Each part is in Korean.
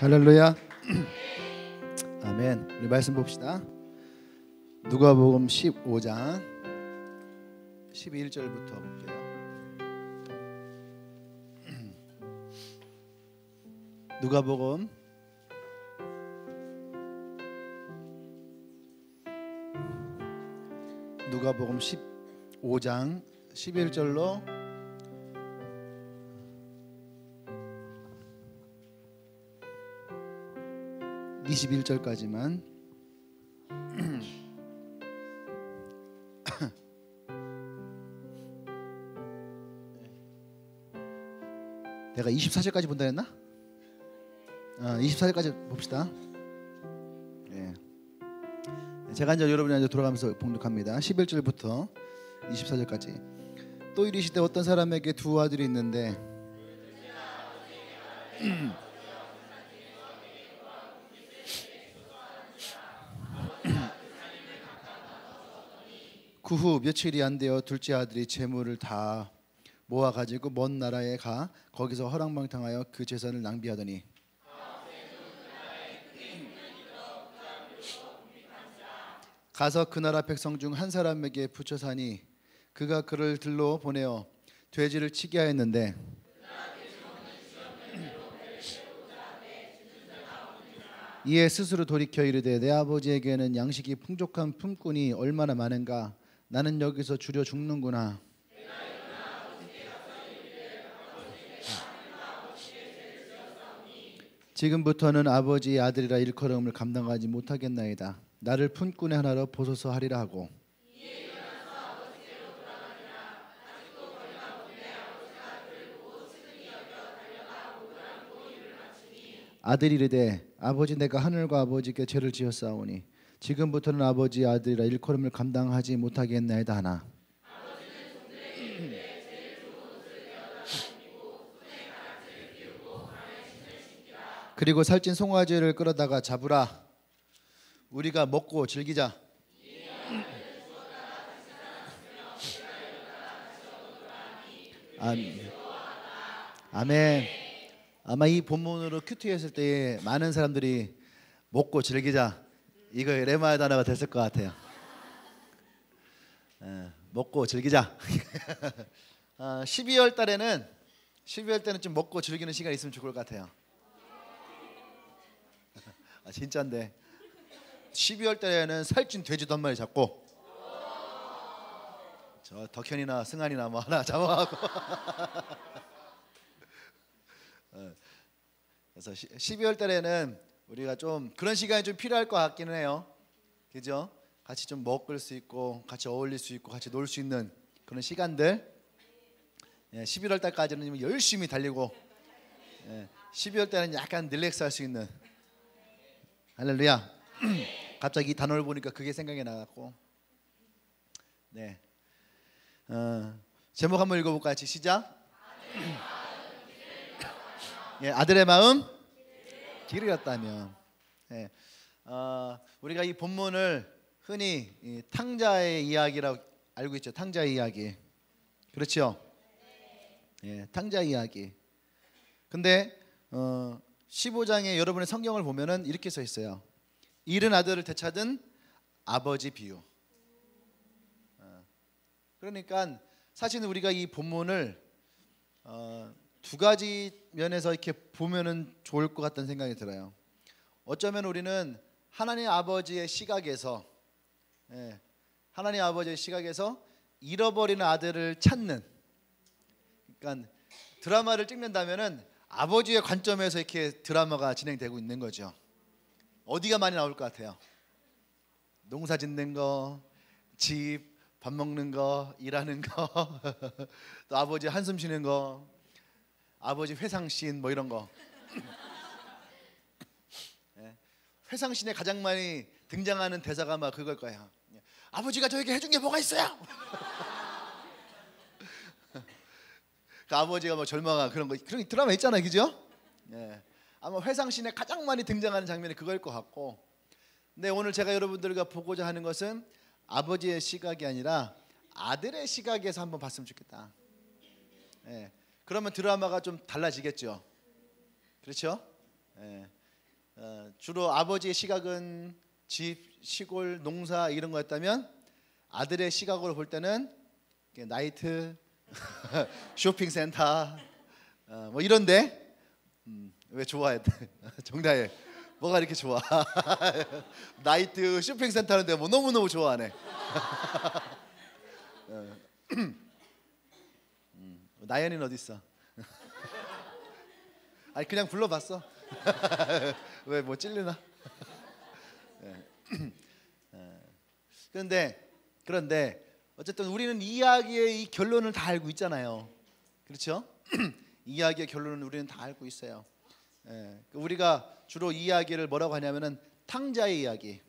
할렐루야. 아멘. 우리 말씀 봅시다. 누가복음 15장 11절부터 볼게요. 누가복음 15장 11절로 21절까지만. 내가 24절까지 본다 했나? 24절까지 봅시다. 예. 제가 이제 여러분이 돌아가면서 봉독합니다. 11절부터 24절까지. 또 이르시되 어떤 사람에게 두 아들이 있는데 그 후 며칠이 안 되어 둘째 아들이 재물을 다 모아 가지고 먼 나라에 가 거기서 허랑방탕하여 그 재산을 낭비하더니 가서 그 나라 백성 중 한 사람에게 붙여 사니 그가 그를 들로 보내어 돼지를 치게 하였는데 이에 스스로 돌이켜 이르되 내 아버지에게는 양식이 풍족한 품꾼이 얼마나 많은가. 나는 여기서 주려 죽는구나. 지금부터는 아버지의 아들이라 일컬음을 감당하지 못하겠나이다. 나를 품꾼의 하나로 보소서 하리라 하고 아들이 이르되 아버지 내가 하늘과 아버지께 죄를 지었사오니 지금부터는 아버지의 아들이라 일컬음을 감당하지 못하겠나이다 하나. 그리고 살찐 송아지를 끌어다가 잡으라. 우리가 먹고 즐기자. 아멘. 아마 이 본문으로 큐티했을 때 많은 사람들이 먹고 즐기자, 이거 레마의 단어가 됐을 것 같아요. 먹고 즐기자. 12월 달에는 좀 먹고 즐기는 시간이 있으면 좋을 것 같아요. 진짜인데 12월 달에는 살찐 돼지도 한 마리 잡고 저 덕현이나 승환이나 뭐 하나 잡아가고 그래서 12월 달에는 우리가 좀 그런 시간이 좀 필요할 것 같기는 해요. 그죠? 같이 좀 먹을 수 있고 같이 어울릴 수 있고 같이 놀 수 있는 그런 시간들. 11월 달까지는 열심히 달리고 12월 달에는 약간 릴렉스 할 수 있는. 할렐루야. 갑자기 이 단어를 보니까 그게 생각이 나갖고. 네. 제목 한번 읽어볼까요? 같이 시작. 아들의 마음 길을 갔다면. 우리가 이 본문을 흔히 이 탕자의 이야기라고 알고 있죠. 탕자의 이야기. 그렇죠? 탕자의 이야기. 근데 15장에 여러분의 성경을 보면은 이렇게 써 있어요. 잃은 아들을 되찾은 아버지 비유. 그러니까 사실은 우리가 이 본문을 두 가지 면에서 이렇게 보면은 좋을 것 같다는 생각이 들어요. 어쩌면 우리는 하나님 아버지의 시각에서 잃어버리는 아들을 찾는, 그러니까 드라마를 찍는다면은 아버지의 관점에서 이렇게 드라마가 진행되고 있는 거죠. 어디가 많이 나올 것 같아요? 농사 짓는 거, 집, 밥 먹는 거, 일하는 거, 또 아버지 한숨 쉬는 거, 아버지 회상씬 뭐 이런 거. 회상씬에 가장 많이 등장하는 대사가 막 그걸 거예요. 아버지가 저에게 해준 게 뭐가 있어요? 그 아버지가 뭐 절망한 그런 드라마 있잖아요, 그죠? 아마 회상씬에 가장 많이 등장하는 장면이 그거일 것 같고. 근데 오늘 제가 여러분들과 보고자 하는 것은 아버지의 시각이 아니라 아들의 시각에서 한번 봤으면 좋겠다. 그러면 드라마가 좀 달라지겠죠. 그렇죠? 주로 아버지의 시각은 집, 시골, 농사 이런 거였다면 아들의 시각으로 볼 때는 나이트, 쇼핑센터 뭐 이런데 왜 좋아해? 정다혜 뭐가 이렇게 좋아? 나이트, 쇼핑센터인데 뭐 너무너무 좋아하네. 나연이는 어디 있어? 아니 그냥 불러봤어. 왜 뭐 찔리나? 그런데 어쨌든 우리는 이야기의 이 결론을 다 알고 있잖아요. 그렇죠? 이야기의 결론은 우리는 다 알고 있어요. 우리가 주로 이야기를 뭐라고 하냐면은 탕자의 이야기,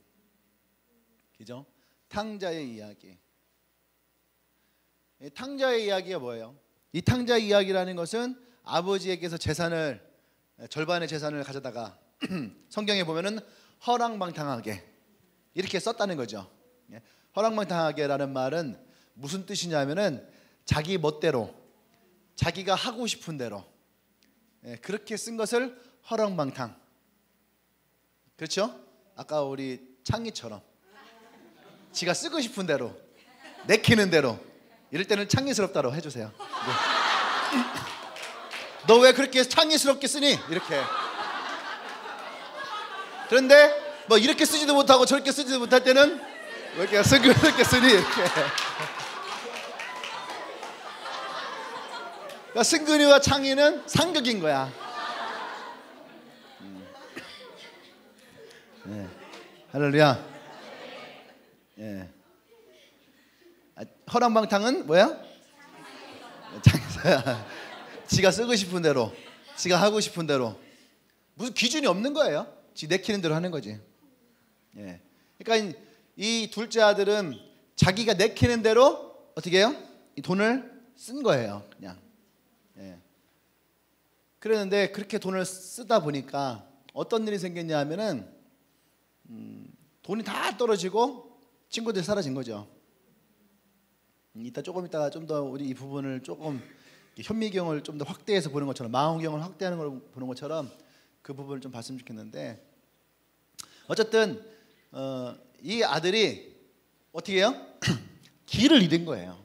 그죠? 탕자의 이야기. 탕자의 이야기가 뭐예요? 이 탕자의 이야기라는 것은 아버지에게서 재산을 절반의 재산을 가져다가 성경에 보면은 허랑방탕하게 이렇게 썼다는 거죠. 허랑방탕하게라는 말은 무슨 뜻이냐면은 자기 멋대로 자기가 하고 싶은 대로 그렇게 쓴 것을 허랑방탕. 그렇죠? 아까 우리 창희처럼 지가 쓰고 싶은 대로 내키는 대로 이럴 때는 창의스럽다고 해주세요. 네. 너 왜 그렇게 창의스럽게 쓰니? 이렇게. 그런데 뭐 이렇게 쓰지도 못하고 저렇게 쓰지도 못할 때는 왜 이렇게 승근스럽게 쓰니? 이렇게. 그러니까 승근이와 창의는 상극인 거야. 네. 할렐루야. 예. 허랑방탕은 뭐야? 창의서야. 지가 쓰고 싶은 대로, 지가 하고 싶은 대로 무슨 기준이 없는 거예요. 지 내키는 대로 하는 거지. 예. 그러니까 이 둘째 아들은 자기가 내키는 대로 어떻게 해요? 이 돈을 쓴 거예요, 그냥. 예. 그랬는데 그렇게 돈을 쓰다 보니까 어떤 일이 생겼냐 하면은 돈이 다 떨어지고 친구들이 사라진 거죠. 조금 이따가 좀 더 우리 이 부분을 조금 현미경을 좀 더 확대해서 보는 것처럼 망원경을 확대하는 걸 보는 것처럼 그 부분을 좀 봤으면 좋겠는데 어쨌든 이 아들이 어떻게 해요? 길을 잃은 거예요.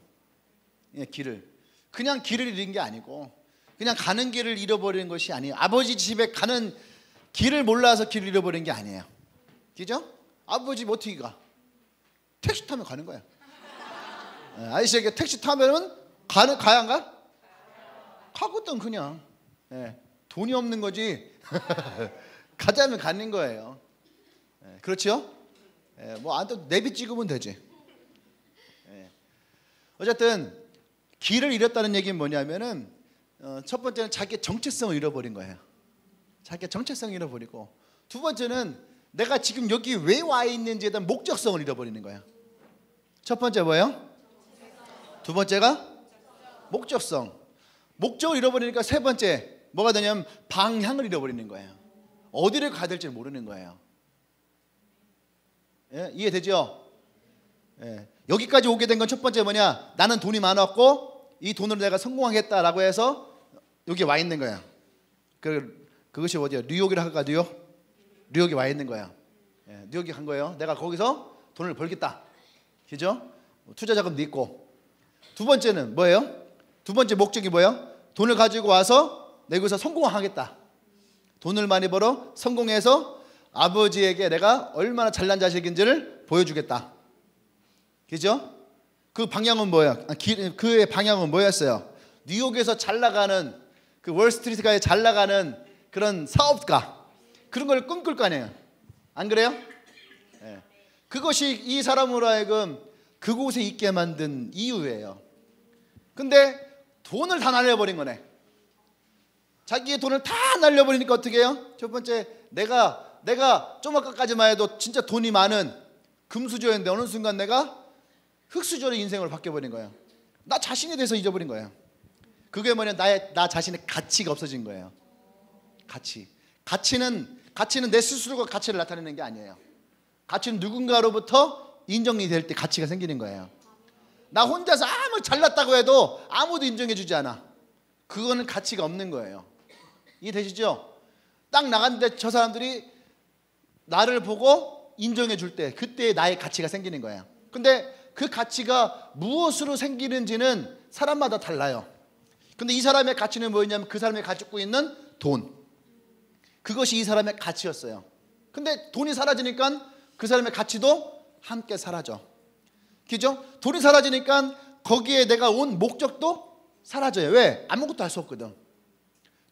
예, 길을. 그냥 길을 잃은 게 아니고 그냥 가는 길을 잃어버리는 것이 아니에요. 아버지 집에 가는 길을 몰라서 길을 잃어버린 게 아니에요. 그죠? 아버지 집 어떻게 가? 택시 타면 가는 거야. 아저씨에게 택시 타면은 가야 안 가? 가거든 그냥. 예, 돈이 없는 거지. 가자면 가는 거예요. 예, 그렇죠? 예, 뭐 안 또 내비 찍으면 되지. 예. 어쨌든 길을 잃었다는 얘기는 뭐냐면은 첫 번째는 자기의 정체성을 잃어버린 거예요. 자기의 정체성을 잃어버리고 두 번째는 내가 지금 여기 왜 와 있는지에 대한 목적성을 잃어버리는 거예요. 첫 번째 뭐예요? 두 번째가 목적성. 목적을 잃어버리니까 세 번째 뭐가 되냐면 방향을 잃어버리는 거예요. 어디를 가야 될지 모르는 거예요. 예? 이해되죠? 예. 여기까지 오게 된 건 첫 번째 뭐냐? 나는 돈이 많았고 이 돈으로 내가 성공하겠다라고 해서 여기 와 있는 거야. 그것이 어디야? 뉴욕이라 할까? 뉴욕에 와 있는 거야. 예. 뉴욕에 간 거예요. 내가 거기서 돈을 벌겠다. 그죠? 투자 자금도 있고. 두 번째는 뭐예요? 두 번째 목적이 뭐예요? 돈을 가지고 와서 내가 여기서 성공하겠다. 돈을 많이 벌어 성공해서 아버지에게 내가 얼마나 잘난 자식인지를 보여주겠다. 그죠? 그 방향은 뭐예요? 그의 방향은 뭐였어요? 뉴욕에서 잘 나가는 그 월스트리트가에 잘 나가는 그런 사업가 그런 걸 꿈꿀 거 아니에요. 안 그래요? 네. 그것이 이 사람으로 하여금 그곳에 있게 만든 이유예요. 근데 돈을 다 날려버린 거네. 자기의 돈을 다 날려버리니까 어떻게 해요? 첫 번째 내가 좀 아까까지만 해도 진짜 돈이 많은 금수저였는데 어느 순간 내가 흙수저로 인생을 바뀌어버린 거예요. 나 자신에 대해서 잊어버린 거예요. 그게 뭐냐? 나 자신의 가치가 없어진 거예요. 가치는 내 스스로가 가치를 나타내는 게 아니에요. 가치는 누군가로부터 인정이 될 때 가치가 생기는 거예요. 나 혼자서 아무리 잘났다고 해도 아무도 인정해주지 않아. 그거는 가치가 없는 거예요. 이해되시죠? 딱 나갔는데 저 사람들이 나를 보고 인정해 줄 때 그때 나의 가치가 생기는 거예요. 근데 그 가치가 무엇으로 생기는지는 사람마다 달라요. 근데 이 사람의 가치는 뭐였냐면 그 사람이 가지고 있는 돈, 그것이 이 사람의 가치였어요. 근데 돈이 사라지니까 그 사람의 가치도 함께 사라져. 그죠? 돈이 사라지니까 거기에 내가 온 목적도 사라져요. 왜? 아무것도 할 수 없거든.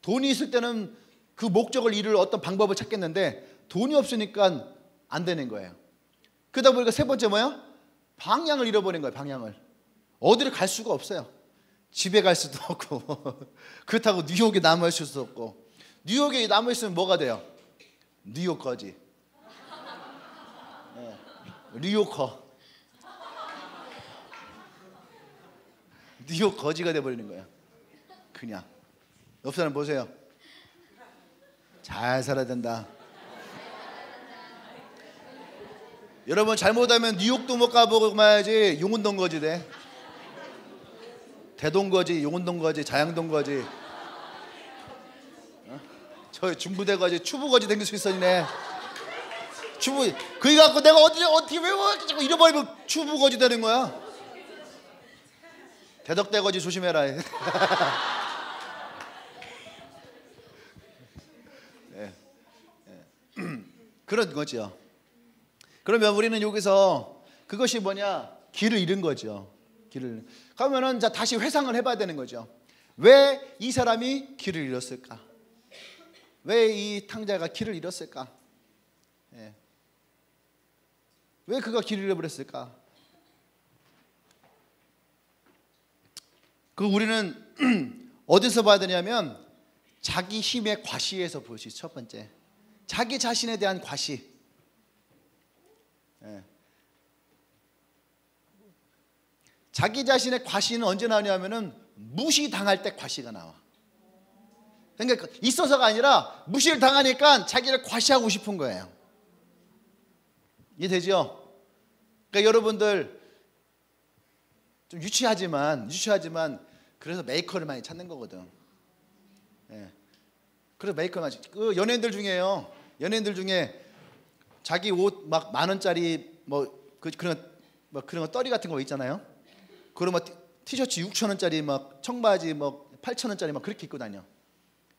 돈이 있을 때는 그 목적을 이룰 어떤 방법을 찾겠는데 돈이 없으니까 안 되는 거예요. 그러다 보니까 세 번째 뭐야? 방향을 잃어버린 거예요. 방향을. 어디를 갈 수가 없어요. 집에 갈 수도 없고 그렇다고 뉴욕에 남아있을 수도 없고. 뉴욕에 남아있으면 뭐가 돼요? 뉴욕 거지. 네. 뉴요커. 뉴욕 거지가 돼버리는 거예요. 그냥. 옆 사람 보세요. 잘 살아야 된다. 여러분 잘못하면 뉴욕도 못 가보고 말야지 용운동 거지 돼. 대동 거지, 용운동 거지, 자양동 거지. 저 중부대 거지, 추부 거지 댕길 수 있었네. 추부. 그거 갖고 내가 어떻게 외워? 자꾸 잃어버리면 추부 거지 되는 거야. 대덕대 거지 조심해라. 네. 네. 그런 거죠. 그러면 우리는 여기서 그것이 뭐냐? 길을 잃은 거죠. 길을. 그러면은 자 다시 회상을 해봐야 되는 거죠. 왜 이 사람이 길을 잃었을까? 왜 이 탕자가 길을 잃었을까? 예. 왜 그가 길을 잃어버렸을까? 그 우리는 어디서 봐야 되냐면 자기 힘의 과시에서 볼 수 있어요. 첫 번째, 자기 자신에 대한 과시. 예. 자기 자신의 과시는 언제 나오냐면은 무시당할 때 과시가 나와. 그러니까 있어서가 아니라 무시를 당하니까 자기를 과시하고 싶은 거예요. 이해되죠? 그러니까 여러분들 좀 유치하지만 그래서 메이커를 많이 찾는 거거든. 예. 그래서 메이커를 많이. 그 연예인들 중에 자기 옷 막 10,000원짜리 그런 거 떨이 같은 거 있잖아요. 그리고 막 티셔츠 6,000원짜리 막 청바지 뭐 8,000원짜리 막 그렇게 입고 다녀.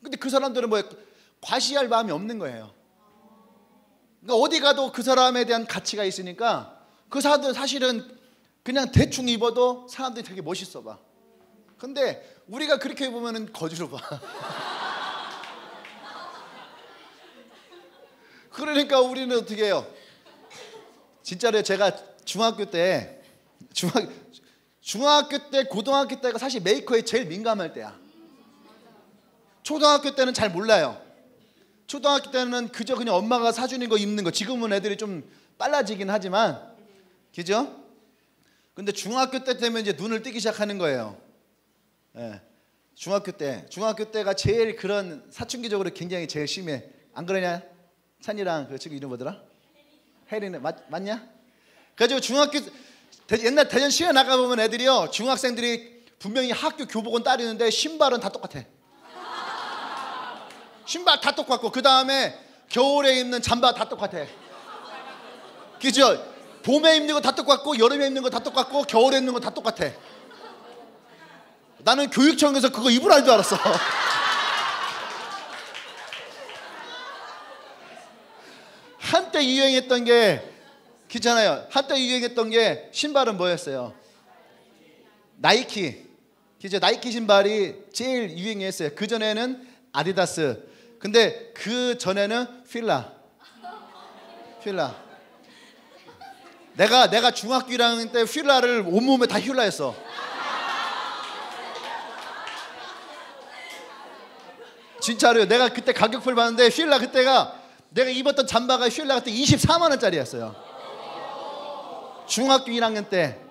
근데 그 사람들은 뭐 과시할 마음이 없는 거예요. 그러니까 어디 가도 그 사람에 대한 가치가 있으니까 그 사람들 사실은 그냥 대충 입어도 사람들이 되게 멋있어 봐. 근데 우리가 그렇게 입으면은 거지로 봐. 그러니까 우리는 어떻게 해요? 진짜로 제가 중학교 때, 고등학교 때가 사실 메이커에 제일 민감할 때야. 초등학교 때는 잘 몰라요. 초등학교 때는 그저 그냥 엄마가 사주는 거 입는 거. 지금은 애들이 좀 빨라지긴 하지만, 그죠? 근데 중학교 때 되면 이제 눈을 뜨기 시작하는 거예요. 예. 중학교 때가 제일 그런 사춘기적으로 굉장히 제일 심해. 안 그러냐? 찬이랑 그 친구 이름 뭐더라? 혜리네. 맞냐? 그래가지고 옛날 대전 시내 나가보면 애들이요, 중학생들이 분명히 학교 교복은 따르는데 신발은 다 똑같아. 신발 다 똑같고 그 다음에 겨울에 입는 잠바 다 똑같아. 그죠? 봄에 입는 거 다 똑같고 여름에 입는 거 다 똑같고 겨울에 입는 거 다 똑같아. 나는 교육청에서 그거 입으라 줄 알았어. 한때 유행했던 게 그렇잖아요. 한때 유행했던 게 신발은 뭐였어요? 나이키. 그죠? 나이키 신발이 제일 유행했어요. 그 전에는 아디다스. 근데 그 전에는 필라. 내가 중학교 1학년 때 필라를 온몸에 다 휠라했어. 진짜로요. 내가 그때 가격표를 봤는데 휠라 그때가 내가 입었던 잠바가 휠라 그때 24만 원짜리였어요. 중학교 1학년 때.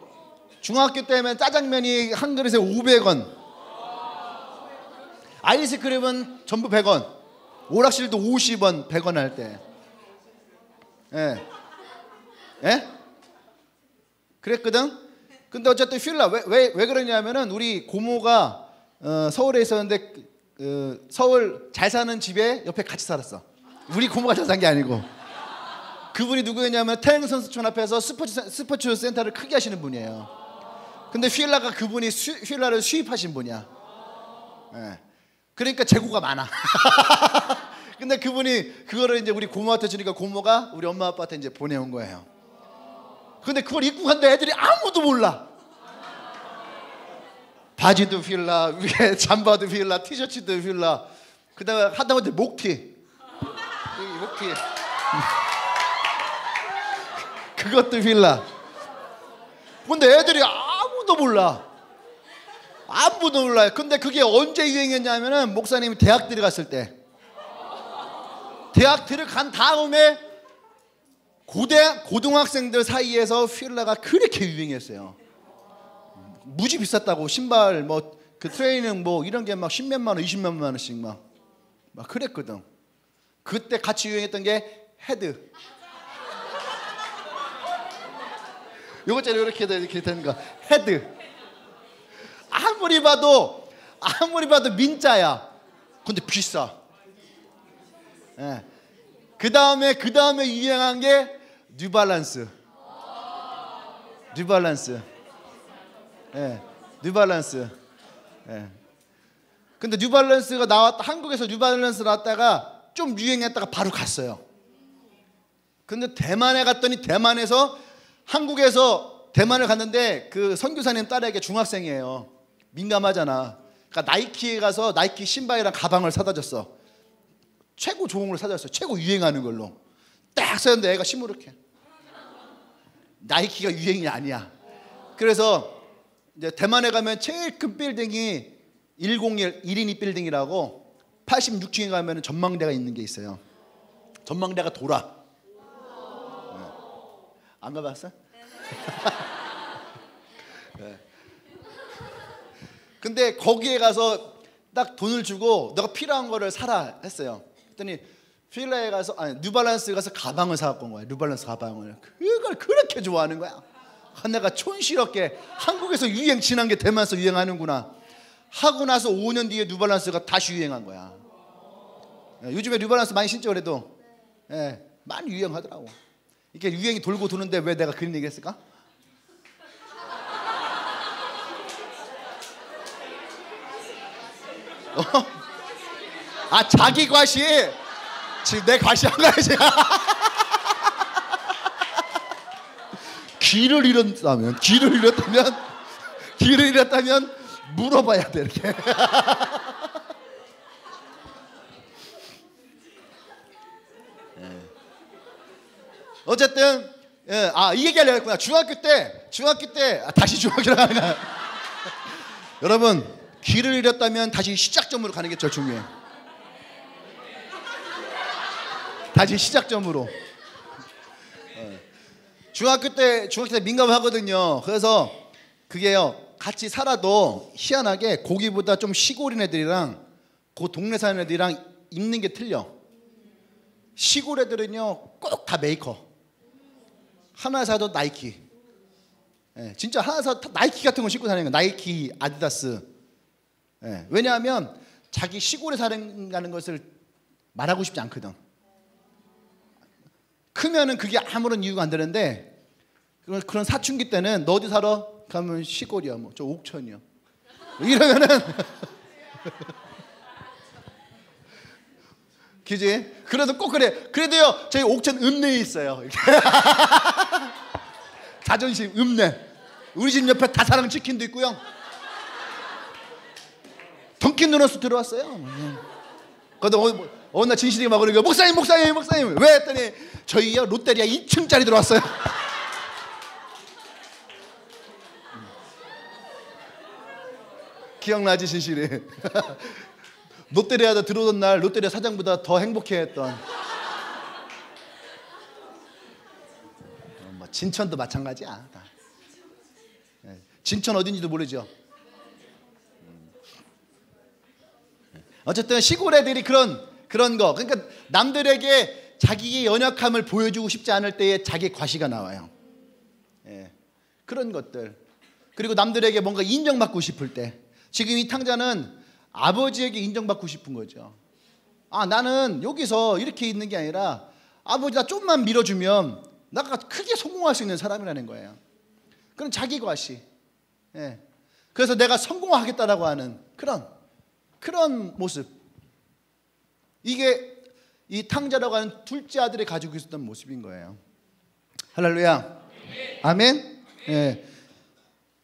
중학교 때면 짜장면이 한 그릇에 500원. 아이스크림은 전부 100원. 오락실도 50원, 100원 할 때. 예. 예? 그랬거든? 근데 어쨌든 휠라 왜 그러냐면은 우리 고모가 서울에 있었는데 서울 잘 사는 집에 옆에 같이 살았어. 우리 고모가 잘 산 게 아니고. 그분이 누구였냐면 태릉 선수촌 앞에서 스포츠 센터를 크게 하시는 분이에요. 근데 휠라가 그분이 휠라를 수입하신 분이야. 예. 그러니까 재고가 많아. 근데 그분이 그거를 이제 우리 고모한테 주니까 고모가 우리 엄마 아빠한테 이제 보내온 거예요. 근데 그걸 입고 갔는데 애들이 아무도 몰라. 바지도 휠라, 위에 잠바도 휠라, 티셔츠도 휠라, 그 다음에 하다못해 목티, 목티 그것도 휠라. 근데 애들이 아무도 몰라. 아무도 몰라요. 근데 그게 언제 유행했냐면은 목사님이 대학 들어갔을 때, 대학 들어간 다음에 고등학생들 사이에서 휠라가 그렇게 유행했어요. 무지 비쌌다고. 신발 뭐 그 트레이닝 뭐 이런 게 막 10몇만 원, 20몇만 원씩 막 그랬거든. 그때 같이 유행했던 게 헤드. 요것처럼 이렇게 되는 거. 헤드. 아무리 봐도 민자야. 근데 비싸. 예. 그 다음에 유행한 게 뉴발란스. 예. 뉴발란스. 예. 근데 뉴발란스가 한국에서 뉴발란스 나왔다가 좀 유행했다가 바로 갔어요. 근데 대만에 갔더니 한국에서 대만을 갔는데 그 선교사님 딸에게 중학생이에요. 민감하잖아. 그러니까 나이키에 가서 나이키 신발이랑 가방을 사다 줬어. 최고 좋은 걸 사다 줬어. 최고 유행하는 걸로. 딱 사는데 애가 시무룩해. 나이키가 유행이 아니야. 그래서 이제 대만에 가면 제일 큰 빌딩이 101 1인이 빌딩이라고 86층에 가면 전망대가 있는 게 있어요. 전망대가 돌아. 네. 안 가봤어? 네. 근데 거기에 가서 딱 돈을 주고 너가 필요한 거를 사라 했어요. 그랬더니 휠라에 가서 뉴발란스 가서 가방을 사갖고 온 거야. 뉴발란스 가방을. 그걸 그렇게 좋아하는 거야. 내가 촌스럽게 한국에서 유행 지난 게 대만에서 유행하는구나 하고 나서 5년 뒤에 뉴발란스가 다시 유행한 거야. 요즘에 뉴발란스 많이 신죠. 그래도 많이 유행하더라고. 이게 유행이 돌고 도는데 왜 내가 그런 얘기 했을까? 자기 과시. 지금 내 과시한 거야 지금. 길을 잃었다면 물어봐야 돼 이렇게. 어쨌든 이 얘기하려고 했구나. 중학교 때 다시 중학교로 가는 거야. 여러분 길을 잃었다면 다시 시작점으로 가는 게 제일 중요해. 다시 시작점으로. 중학교 때 민감하거든요. 그래서 그게요, 같이 살아도 희한하게 거기보다 좀 시골인 애들이랑 그 동네 사는 애들이랑 입는 게 틀려. 시골 애들은요 꼭 다 메이커. 하나 사도 나이키. 진짜 하나 사도 나이키 같은 거 신고 다니는 거야. 나이키, 아디다스. 왜냐하면 자기 시골에 사는 것을 말하고 싶지 않거든. 크면은 그게 아무런 이유가 안 되는데, 그런 사춘기 때는 너 어디 살아? 가면 시골이야. 뭐 저 옥천이야. 이러면은 그지? 그래도 꼭 그래. 그래도요 저희 옥천 읍내에 있어요. 자존심 읍내. 우리 집 옆에 다사랑 치킨도 있고요. 던킨 도너스 들어왔어요. 그래도 어느 날 진실이가 막 그러고 목사님 왜 했더니 저희요 롯데리아 2층짜리 들어왔어요. 기억나지 진실이? 롯데리아에 들어오던 날 롯데리아 사장보다 더 행복해했던. 뭐 진천도 마찬가지야. 진천 어딘지도 모르죠. 어쨌든 시골 애들이 그런 거, 그러니까 남들에게 자기의 연약함을 보여주고 싶지 않을 때에 자기 과시가 나와요. 그런 것들. 그리고 남들에게 뭔가 인정받고 싶을 때. 지금 이 탕자는 아버지에게 인정받고 싶은 거죠. 나는 여기서 이렇게 있는 게 아니라 아버지 나 좀만 밀어주면 나가 크게 성공할 수 있는 사람이라는 거예요. 그런 자기 과시. 예. 그래서 내가 성공하겠다라고 하는 그런 모습. 이게 이 탕자라고 하는 둘째 아들이 가지고 있었던 모습인 거예요. 할렐루야. 아멘. 예.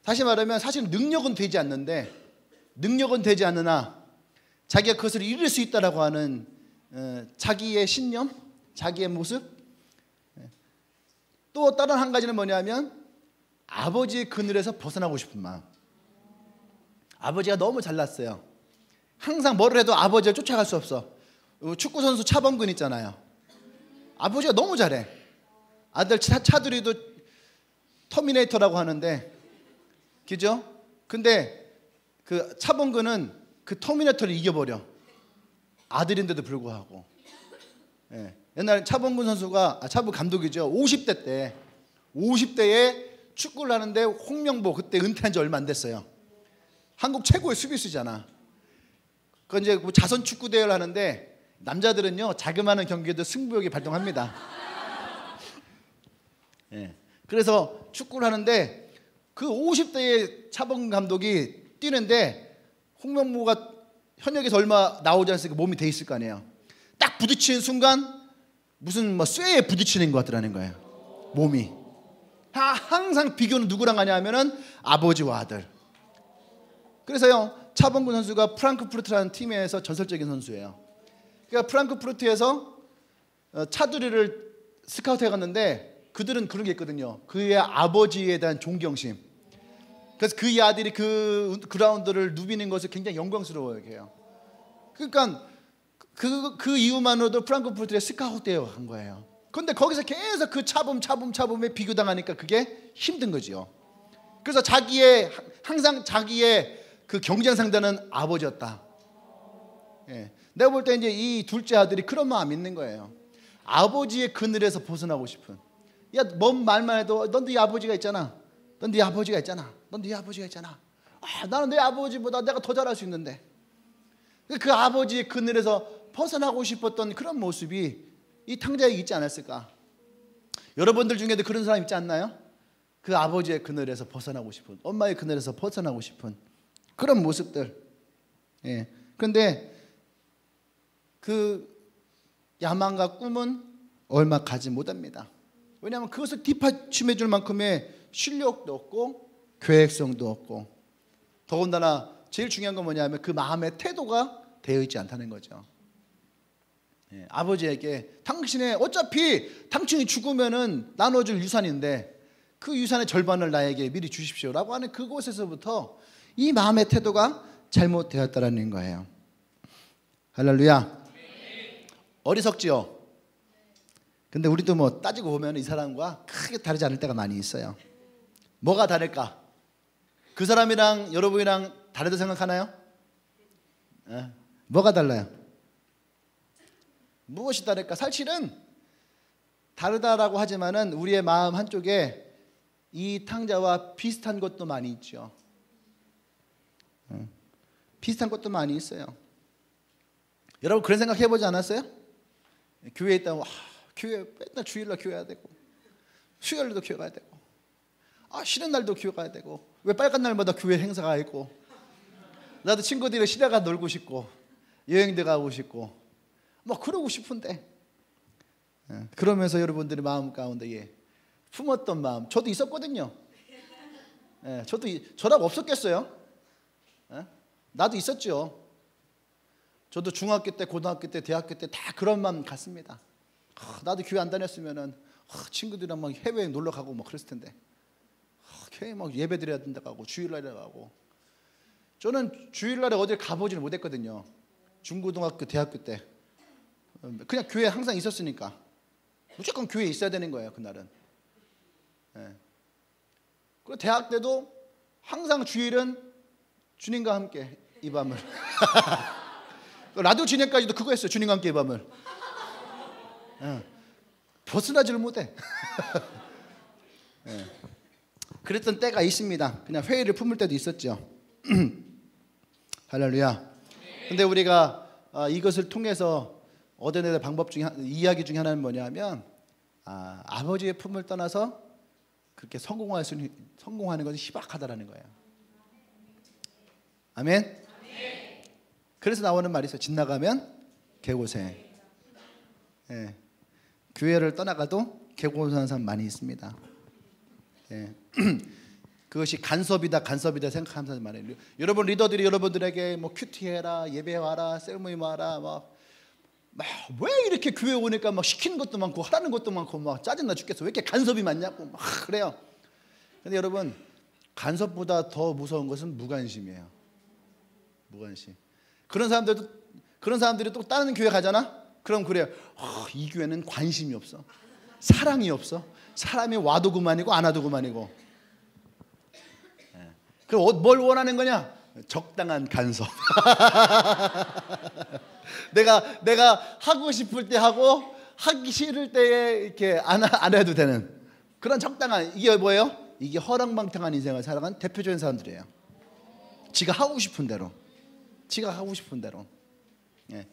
다시 말하면 사실 능력은 되지 않는데, 능력은 되지 않으나 자기가 그것을 이룰 수 있다라고 하는 자기의 신념, 자기의 모습. 또 다른 한 가지는 뭐냐면 아버지의 그늘에서 벗어나고 싶은 마음. 아버지가 너무 잘났어요. 항상 뭐를 해도 아버지를 쫓아갈 수 없어. 축구선수 차범근 있잖아요. 아버지가 너무 잘해. 아들 차두리도 터미네이터라고 하는데, 그죠? 근데 그 차범근은 그 터미네이터를 이겨버려. 아들인데도 불구하고. 예. 옛날에 차범근 선수가, 차범근 감독이죠. 50대에 축구를 하는데 홍명보 그때 은퇴한 지 얼마 안 됐어요. 한국 최고의 수비수잖아. 그 이제 뭐 자선 축구 대회를 하는데 남자들은요 자그마한 경기에도 승부욕이 발동합니다. 예. 그래서 축구를 하는데 그 50대의 차범근 감독이 뛰는데 홍명보가 현역에서 얼마 나오지 않으니까 몸이 돼 있을 거 아니에요. 딱 부딪히는 순간 무슨 뭐 쇠에 부딪히는 것 같더라는 거예요. 몸이. 항상 비교는 누구랑 하냐 하면은 아버지와 아들. 그래서요 차범근 선수가 프랑크푸르트라는 팀에서 전설적인 선수예요. 그러니까 프랑크푸르트에서 차두리를 스카우트 해갔는데 그들은 그런 게 있거든요. 그의 아버지에 대한 존경심. 그래서 그의 아들이 그 그라운드를 누비는 것을 굉장히 영광스러워해요. 그러니까 그 이유만으로도 프랑크푸르트에 스카우트되어 간 거예요. 그런데 거기서 계속 그 차범에 비교당하니까 그게 힘든 거지요. 그래서 항상 자기의 그 경쟁 상대는 아버지였다. 예. 내가 볼 때 이제 이 둘째 아들이 그런 마음이 있는 거예요. 아버지의 그늘에서 벗어나고 싶은. 야, 뭔 말만 해도 넌 네 아버지가 있잖아. 넌 네 아버지가 있잖아. 넌 네 아버지가 있잖아. 나는 내 아버지보다 내가 더 잘할 수 있는데. 그 아버지의 그늘에서 벗어나고 싶었던 그런 모습이 이 탕자에게 있지 않았을까? 여러분들 중에도 그런 사람 있지 않나요? 그 아버지의 그늘에서 벗어나고 싶은, 엄마의 그늘에서 벗어나고 싶은 그런 모습들. 예. 그런데 그 야망과 꿈은 얼마 가지 못합니다. 왜냐하면 그것을 뒷받침해 줄 만큼의 실력도 없고 계획성도 없고, 더군다나 제일 중요한 건 뭐냐면 그 마음의 태도가 되어 있지 않다는 거죠. 예, 아버지에게 어차피 당신이 죽으면은 나눠줄 유산인데 그 유산의 절반을 나에게 미리 주십시오라고 하는 그곳에서부터 이 마음의 태도가 잘못되었다라는 거예요. 할렐루야. 어리석지요. 근데 우리도 뭐 따지고 보면 이 사람과 크게 다르지 않을 때가 많이 있어요. 뭐가 다를까? 그 사람이랑 여러분이랑 다르다 생각하나요? 뭐가 달라요? 무엇이 다를까? 사실은 다르다라고 하지만은 우리의 마음 한쪽에 이 탕자와 비슷한 것도 많이 있죠. 비슷한 것도 많이 있어요. 여러분 그런 생각 해보지 않았어요? 교회에 있다면 교회 맨날 주일날 교회 가야 되고 수요일도 교회 가야 되고 쉬는 날도 교회 가야 되고 왜 빨간 날마다 교회 행사가 있고 나도 친구들이랑 시내가 놀고 싶고 여행도 가고 싶고 뭐 그러고 싶은데 그러면서 여러분들의 마음 가운데 품었던 마음 저도 있었거든요. 저라고 없었겠어요? 나도 있었죠. 저도 중학교 때, 고등학교 때, 대학교 때 다 그런 마음 갔습니다. 나도 교회 안 다녔으면은 친구들이랑 막 해외 놀러 가고 막 그랬을 텐데 교회 막 예배 드려야 된다고 주일날에 가고. 저는 주일날에 어딜 가보지를 못했거든요. 중고등학교, 대학교 때 그냥 교회 항상 있었으니까 무조건 교회에 있어야 되는 거예요 그날은. 그리고 대학 때도 항상 주일은 주님과 함께 이 밤을 라디오 진행까지도 그거 했어요. 주님과 함께 이 밤을. 벗어나지를 못해. 그랬던 때가 있습니다. 그냥 회의를 품을 때도 있었죠. 할렐루야. 근데 우리가 이것을 통해서 얻어내는 방법 중에 이야기 중에 하나는 뭐냐면 아버지의 품을 떠나서 그렇게 성공하는 것은 희박하다라는 거예요. 아멘. 그래서 나오는 말이 있어요. 집 나가면 개고생. 예. 교회를 떠나가도 개고생하는 사람 많이 있습니다. 예. 그것이 간섭이다 생각하는 사람이 많아요. 여러분 리더들이 여러분들에게 뭐 큐티해라, 예배 와라, 셀모니 와라, 막 왜 이렇게 교회 오니까 막 시키는 것도 많고 하라는 것도 많고 막 짜증나 죽겠어. 왜 이렇게 간섭이 많냐고 막 그래요. 근데 여러분 간섭보다 더 무서운 것은 무관심이에요. 무관심. 그런 사람들이 또 다른 교회 가잖아. 그럼 그래요. 이 교회는 관심이 없어. 사랑이 없어. 사람이 와도 그만이고 안 와도 그만이고. 그럼 뭘 원하는 거냐? 적당한 간섭. 내가 하고 싶을 때 하고 하기 싫을 때에 이렇게 안 해도 되는 그런 적당한, 이게 뭐예요? 이게 허랑방탕한 인생을 살아간 대표적인 사람들이에요. 지가 하고 싶은 대로. 예.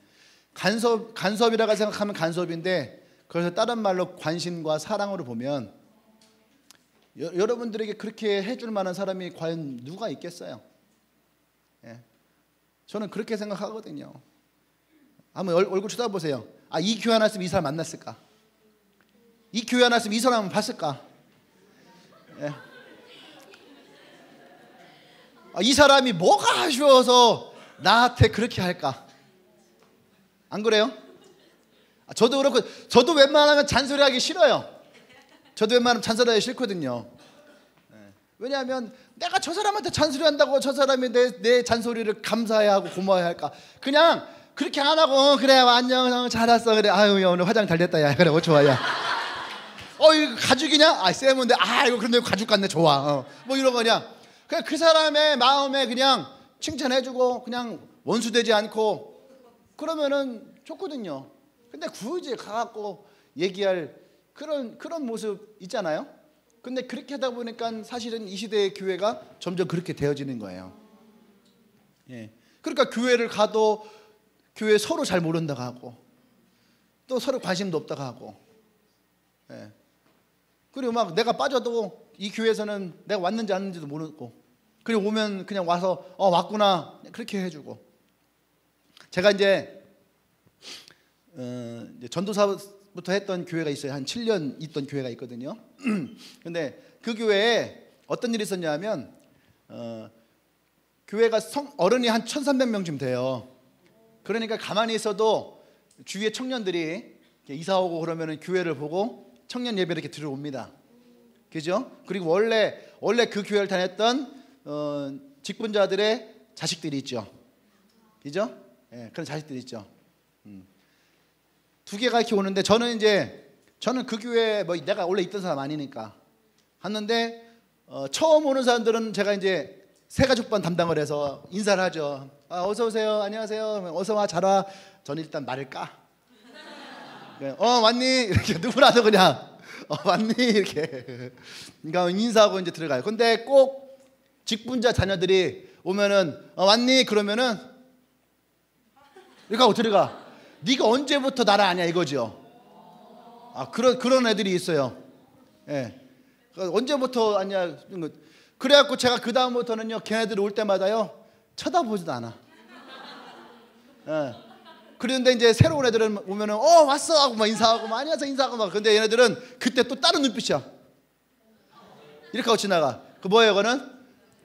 간섭이라고 생각하면 간섭인데, 그래서 다른 말로 관심과 사랑으로 보면 여러분들에게 그렇게 해줄 만한 사람이 과연 누가 있겠어요? 예. 저는 그렇게 생각하거든요. 한번 얼굴 쳐다보세요. 이 교회 하나 있으면 이 사람 만났을까? 이 교회 하나 있으면 이 사람은 봤을까? 예. 이 사람이 뭐가 아쉬워서 나한테 그렇게 할까? 안 그래요? 저도 그렇고, 저도 웬만하면 잔소리하기 싫어요. 저도 웬만하면 잔소리하기 싫거든요. 왜냐하면 내가 저 사람한테 잔소리한다고 저 사람이 내 잔소리를 감사해야 하고 고마워해야 할까? 그냥 그렇게 안 하고 그래 안녕 잘 왔어 그래 아유 오늘 화장 잘 됐다 야 그래 좋아 야 이거 가죽이냐? 쌤인데 이거 그런데 가죽 같네 좋아 뭐 이런 거냐? 그냥 그 사람의 마음에 그냥 칭찬해주고 그냥 원수되지 않고 그러면은 좋거든요. 근데 굳이 가갖고 얘기할 그런 모습 있잖아요. 근데 그렇게 하다 보니까 사실은 이 시대의 교회가 점점 그렇게 되어지는 거예요. 예. 그러니까 교회를 가도 교회 서로 잘 모른다고 하고 또 서로 관심도 없다고 하고, 예. 그리고 막 내가 빠져도 이 교회에서는 내가 왔는지 안 왔는지도 모르고, 그리고 오면 그냥 와서 왔구나 그렇게 해주고. 제가 이제 전도사부터 했던 교회가 있어요. 한 7년 있던 교회가 있거든요. 근데 그 교회에 어떤 일이 있었냐면 교회가 어른이 한 1,300명쯤 돼요. 그러니까 가만히 있어도 주위에 청년들이 이사 오고 그러면은 교회를 보고 청년 예배를 이렇게 들어옵니다. 그죠? 그리고 원래 그 교회를 다녔던 직분자들의 자식들이 있죠. 그죠? 예, 그런 자식들이 있죠. 두 개가 이렇게 오는데 저는 그 교회에 뭐 내가 원래 있던 사람 아니니까 갔는데 처음 오는 사람들은 제가 이제 새가족반 담당을 해서 인사를 하죠. 어서 오세요. 안녕하세요. 어서 와. 잘 와. 저는 일단 말을 까. 왔니? 이렇게 누구라도 그냥 왔니? 이렇게. 그러니까 인사하고 이제 들어가요. 근데 꼭 직분자 자녀들이 오면은 왔니? 그러면은 이렇게 하고 들어가. 네가 언제부터 나를 아냐 이거죠. 그런 애들이 있어요. 예. 언제부터 아냐. 그래갖고 제가 그 다음부터는요, 걔네들이 올 때마다요 쳐다보지도 않아. 예. 그런데 이제 새로운 애들은 오면은 왔어 하고 막 인사하고 막 안녕하세요 인사하고 막. 근데 얘네들은 그때 또 다른 눈빛이야. 이렇게 하고 지나가. 그 뭐예요 그거는?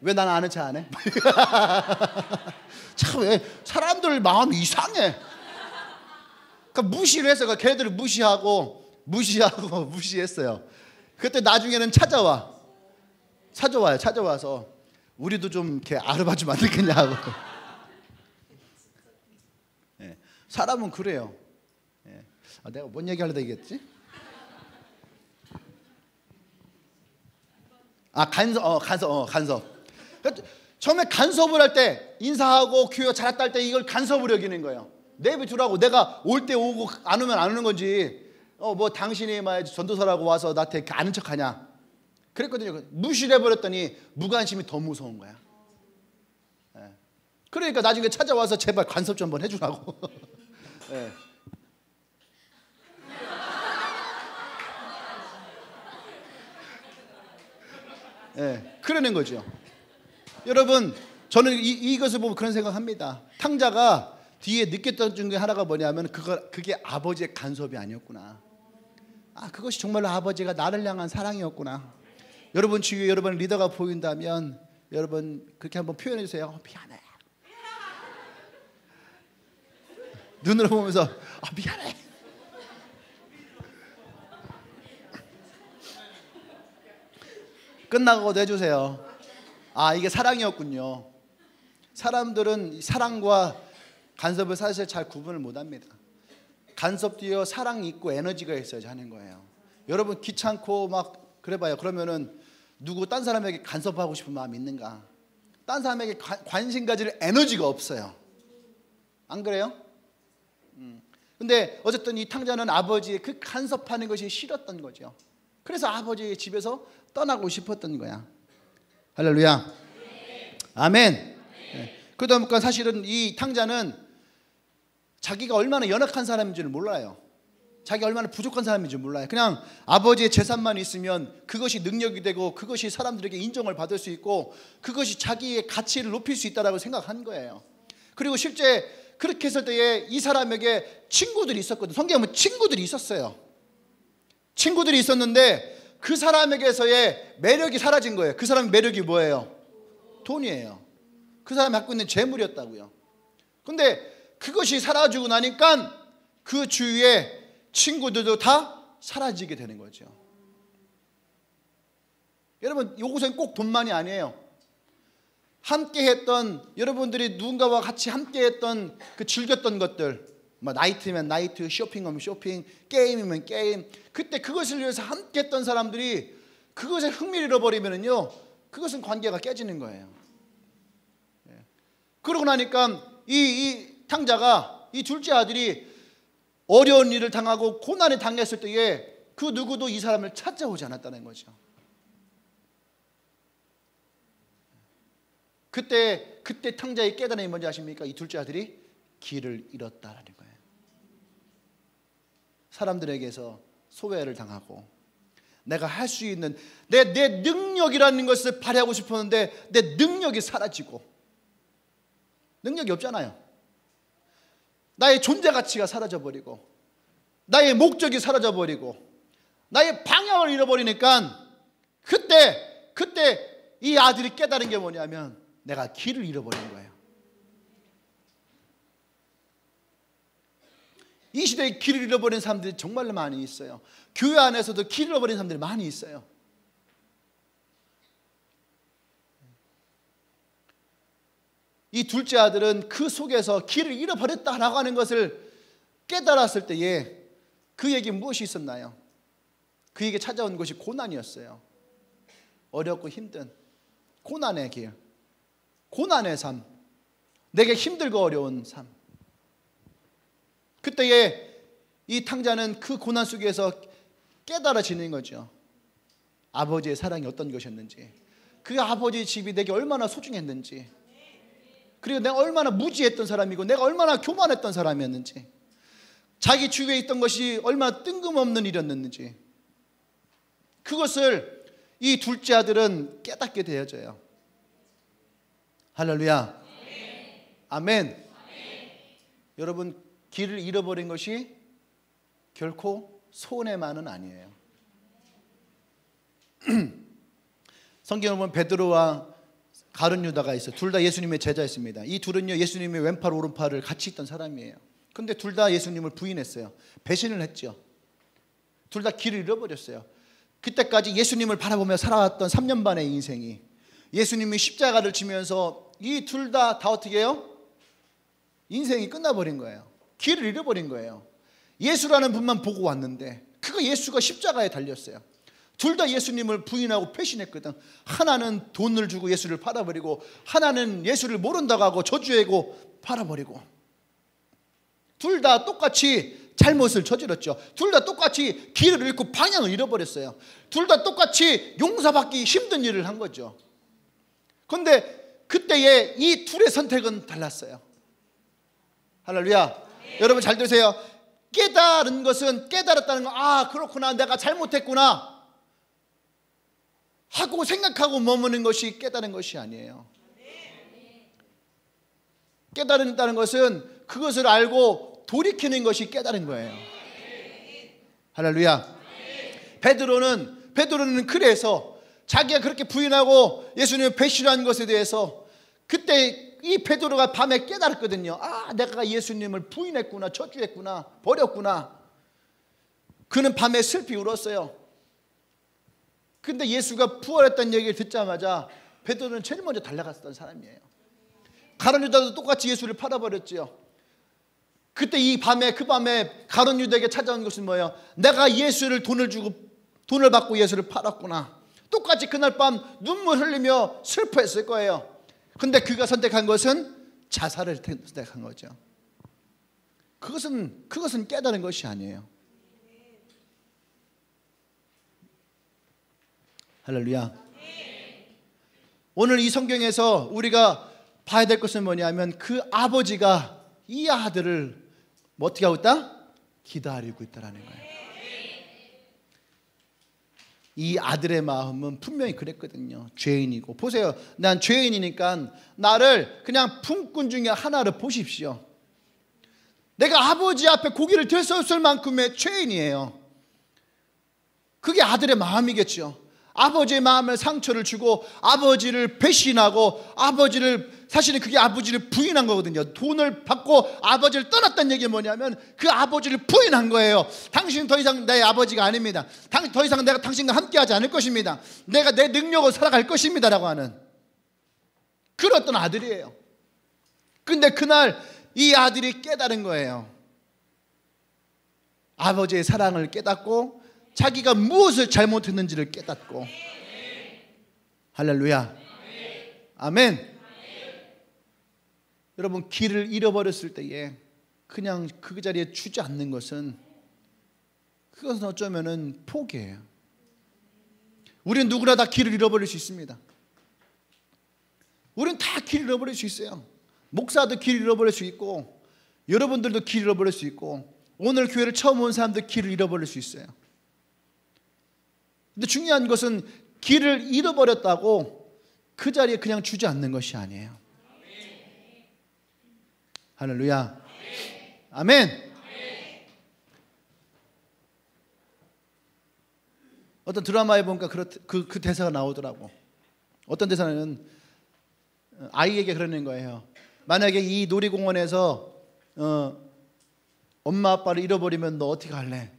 왜 나는 아는 척 안 해? 참 사람들 마음이 이상해. 그러니까 무시를 했어요. 그러니까 걔네들을 무시했어요. 그때 나중에는 찾아와서 우리도 좀 이렇게 알아봐 주면 안 되겠냐고. 예. 사람은 그래요. 예. 내가 뭔 얘기하려다 얘기했지? 간섭. 그러니까 처음에 간섭을 할 때 인사하고 교회 잘했다 할 때 이걸 간섭을 여기는 거예요. 내비두라고. 내가 올 때 오고 안 오면 안 오는 건지. 뭐 당신이 막 전도사라고 와서 나한테 아는 척하냐. 그랬거든요. 무시를 해버렸더니 무관심이 더 무서운 거야. 예. 그러니까 나중에 찾아와서 제발 간섭 좀 한번 해주라고. 예. 예, 그러는 거죠. 여러분, 저는 이것을 보면 그런 생각합니다. 탕자가 뒤에 느꼈던 중에 하나가 뭐냐면 그게 아버지의 간섭이 아니었구나. 그것이 정말로 아버지가 나를 향한 사랑이었구나. 여러분 주위에 여러분 리더가 보인다면 여러분 그렇게 한번 표현해 주세요. 미안해. 눈으로 보면서 미안해. 끝나고도 해주세요. 이게 사랑이었군요. 사람들은 사랑과 간섭을 사실 잘 구분을 못합니다. 간섭 뒤에 사랑이 있고 에너지가 있어야지 하는 거예요. 여러분 귀찮고 막 그래봐요. 그러면은 딴 사람에게 간섭하고 싶은 마음이 있는가? 딴 사람에게 관심 가질 에너지가 없어요. 안 그래요? 근데 어쨌든 이 탕자는 아버지의 그 간섭하는 것이 싫었던 거죠. 그래서 아버지의 집에서 떠나고 싶었던 거야. 할렐루야. 아멘. 네. 그러다 보니까 사실은 이 탕자는 자기가 얼마나 연약한 사람인지를 몰라요. 자기가 얼마나 부족한 사람인지 몰라요. 그냥 아버지의 재산만 있으면 그것이 능력이 되고 그것이 사람들에게 인정을 받을 수 있고 그것이 자기의 가치를 높일 수 있다고 생각한 거예요. 그리고 실제 그렇게 했을 때에 이 사람에게 친구들이 있었거든요. 성경에 보면 친구들이 있었어요. 친구들이 있었는데 그 사람에게서의 매력이 사라진 거예요. 그 사람의 매력이 뭐예요? 돈이에요. 그 사람이 갖고 있는 재물이었다고요. 근데 그것이 사라지고 나니까 그 주위에 친구들도 다 사라지게 되는 거죠. 여러분 이곳은 꼭 돈만이 아니에요. 함께 했던 여러분들이 누군가와 같이 함께 했던 그 즐겼던 것들, 나이트면 나이트, 쇼핑하면 쇼핑, 게임이면 게임, 그때 그것을 위해서 함께 했던 사람들이 그것에 흥미를 잃어버리면요 그것은 관계가 깨지는 거예요. 그러고 나니까 이 탕자가, 이 둘째 아들이 어려운 일을 당하고 고난에 당했을 때에 그 누구도 이 사람을 찾아오지 않았다는 거죠. 그때 탕자의 깨달음이 뭔지 아십니까? 이 둘째 아들이 길을 잃었다라는 거예요. 사람들에게서 소외를 당하고 내가 할 수 있는 내 능력이라는 것을 발휘하고 싶었는데 내 능력이 사라지고, 능력이 없잖아요. 나의 존재 가치가 사라져버리고 나의 목적이 사라져버리고 나의 방향을 잃어버리니까 그때 이 아들이 깨달은 게 뭐냐면 내가 길을 잃어버린 거예요. 이 시대에 길을 잃어버린 사람들이 정말로 많이 있어요. 교회 안에서도 길을 잃어버린 사람들이 많이 있어요. 이 둘째 아들은 그 속에서 길을 잃어버렸다라고 하는 것을 깨달았을 때에 그에게 무엇이 있었나요? 그에게 찾아온 것이 고난이었어요. 어렵고 힘든 고난의 길, 고난의 삶, 내게 힘들고 어려운 삶. 그때에 이 탕자는 그 고난 속에서 깨달아지는 거죠. 아버지의 사랑이 어떤 것이었는지, 그 아버지의 집이 내게 얼마나 소중했는지, 그리고 내가 얼마나 무지했던 사람이고 내가 얼마나 교만했던 사람이었는지, 자기 주위에 있던 것이 얼마나 뜬금없는 일이었는지, 그것을 이 둘째 아들은 깨닫게 되어져요. 할렐루야. 아멘. 여러분 길을 잃어버린 것이 결코 손해만은 아니에요. 성경을 보면 베드로와 가룟 유다가 있어요. 둘 다 예수님의 제자였습니다. 이 둘은요 예수님의 왼팔 오른팔을 같이 있던 사람이에요. 근데 둘 다 예수님을 부인했어요. 배신을 했죠. 둘 다 길을 잃어버렸어요. 그때까지 예수님을 바라보며 살아왔던 3년 반의 인생이 예수님이 십자가를 지면서 이 둘 다 어떻게 해요? 인생이 끝나버린 거예요. 길을 잃어버린 거예요. 예수라는 분만 보고 왔는데 그거 예수가 십자가에 달렸어요. 둘 다 예수님을 부인하고 배신했거든. 하나는 돈을 주고 예수를 팔아버리고 하나는 예수를 모른다고 하고 저주하고 팔아버리고, 둘 다 똑같이 잘못을 저질렀죠. 둘 다 똑같이 길을 잃고 방향을 잃어버렸어요. 둘 다 똑같이 용서받기 힘든 일을 한 거죠. 그런데 그때의 이 둘의 선택은 달랐어요. 할렐루야. 여러분 잘 들으세요. 깨달은 것은, 깨달았다는 건 그렇구나, 내가 잘못했구나, 하고 생각하고 머무는 것이 깨달은 것이 아니에요. 깨달은다는 것은 그것을 알고 돌이키는 것이 깨달은 거예요. 할렐루야. 베드로는 그래서 자기가 그렇게 부인하고 예수님을 배신한 것에 대해서 그때 이 베드로가 밤에 깨달았거든요. 아, 내가 예수님을 부인했구나, 저주했구나, 버렸구나. 그는 밤에 슬피 울었어요. 근데 예수가 부활했다는 얘기를 듣자마자 베드로는 제일 먼저 달려갔던 사람이에요. 가룟 유다도 똑같이 예수를 팔아버렸지요. 그때 그 밤에 가룟 유다에게 찾아온 것은 뭐예요? 내가 예수를 돈을 받고 예수를 팔았구나. 똑같이 그날 밤 눈물 흘리며 슬퍼했을 거예요. 근데 그가 선택한 것은 자살을 선택한 거죠. 그것은 깨달은 것이 아니에요. 할렐루야. 오늘 이 성경에서 우리가 봐야 될 것은 뭐냐면 그 아버지가 이 아들을 어떻게 하고 있다? 기다리고 있다라는 거예요. 이 아들의 마음은 분명히 그랬거든요. 죄인이고, 보세요. 난 죄인이니까 나를 그냥 품꾼 중에 하나를 보십시오. 내가 아버지 앞에 고개를 들었을 만큼의 죄인이에요. 그게 아들의 마음이겠죠. 아버지의 마음에 상처를 주고 아버지를 배신하고 사실은 그게 아버지를 부인한 거거든요. 돈을 받고 아버지를 떠났다는 얘기가 뭐냐면 그 아버지를 부인한 거예요. 당신은 더 이상 내 아버지가 아닙니다. 더 이상 내가 당신과 함께하지 않을 것입니다. 내가 내 능력으로 살아갈 것입니다 라고 하는 그랬던 아들이에요. 근데 그날 이 아들이 깨달은 거예요. 아버지의 사랑을 깨닫고 자기가 무엇을 잘못했는지를 깨닫고. 할렐루야. 아멘. 여러분, 길을 잃어버렸을 때에 그냥 그 자리에 주저앉는 것은 그것은 어쩌면은 포기예요. 우리는 누구나 다 길을 잃어버릴 수 있습니다. 우리는 다 길을 잃어버릴 수 있어요. 목사도 길을 잃어버릴 수 있고 여러분들도 길을 잃어버릴 수 있고 오늘 교회를 처음 온 사람도 길을 잃어버릴 수 있어요. 근데 중요한 것은 길을 잃어버렸다고 그 자리에 그냥 주저앉는 것이 아니에요. 할렐루야. 아멘. 어떤 드라마에 보니까 그 대사가 나오더라고. 어떤 대사는 아이에게 그러는 거예요. 만약에 이 놀이공원에서 엄마 아빠를 잃어버리면 너 어떻게 할래?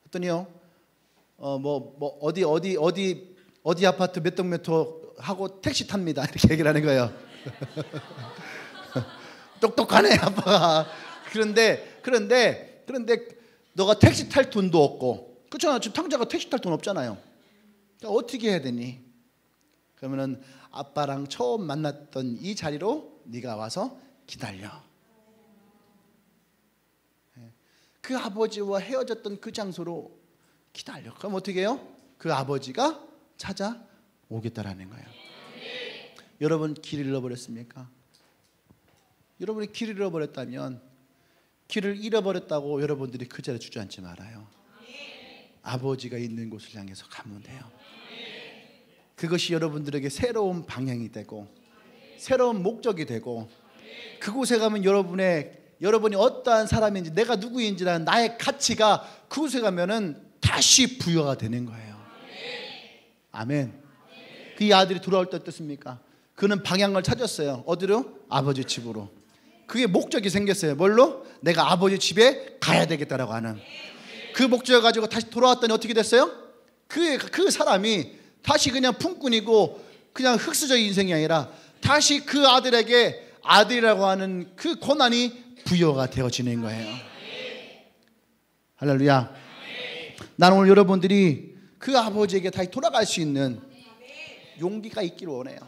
했더니요. 어디 아파트 몇 동 몇 호 하고 택시 탑니다. 이렇게 얘기를 하는 거예요. 똑똑하네 아빠가. 그런데 너가 택시 탈 돈도 없고, 그렇잖아. 지금 탕자가 택시 탈 돈 없잖아요. 그러니까 어떻게 해야 되니? 그러면은 아빠랑 처음 만났던 이 자리로 네가 와서 기다려. 그 아버지와 헤어졌던 그 장소로 기다려. 그럼 어떻게 해요? 그 아버지가 찾아오겠다라는 거예요. 여러분 길을 잃어버렸습니까? 여러분이 길을 잃어버렸다면 길을 잃어버렸다고 여러분들이 그 자리에 주저앉지 말아요. 아버지가 있는 곳을 향해서 가면 돼요. 그것이 여러분들에게 새로운 방향이 되고 새로운 목적이 되고 그곳에 가면 여러분이 어떠한 사람인지 내가 누구인지라는 나의 가치가 그곳에 가면은 다시 부여가 되는 거예요. 아멘. 그 아들이 돌아올 때 어땠습니까? 그는 방향을 찾았어요. 어디로? 아버지 집으로. 그게 목적이 생겼어요. 뭘로? 내가 아버지 집에 가야 되겠다라고 하는 그 목적을 가지고 다시 돌아왔더니 어떻게 됐어요? 그 사람이 다시 그냥 품꾼이고 그냥 흑수저의 인생이 아니라 다시 그 아들에게 아들이라고 하는 그 권한이 부여가 되어지는 거예요. 할렐루야. 나는 오늘 여러분들이 그 아버지에게 다시 돌아갈 수 있는 용기가 있기를 원해요.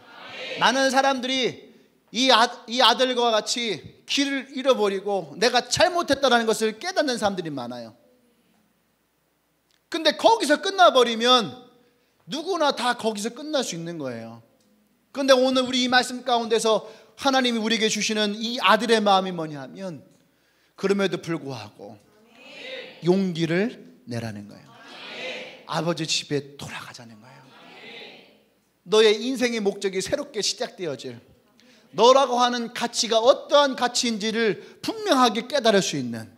많은 사람들이 이 아들과 같이 길을 잃어버리고 내가 잘못했다는 것을 깨닫는 사람들이 많아요. 근데 거기서 끝나버리면 누구나 다 거기서 끝날 수 있는 거예요. 그런데 오늘 우리 이 말씀 가운데서 하나님이 우리에게 주시는 이 아들의 마음이 뭐냐 하면 그럼에도 불구하고 용기를 내라는 거예요. 아버지 집에 돌아가자는 거예요. 너의 인생의 목적이 새롭게 시작되어질, 너라고 하는 가치가 어떠한 가치인지를 분명하게 깨달을 수 있는,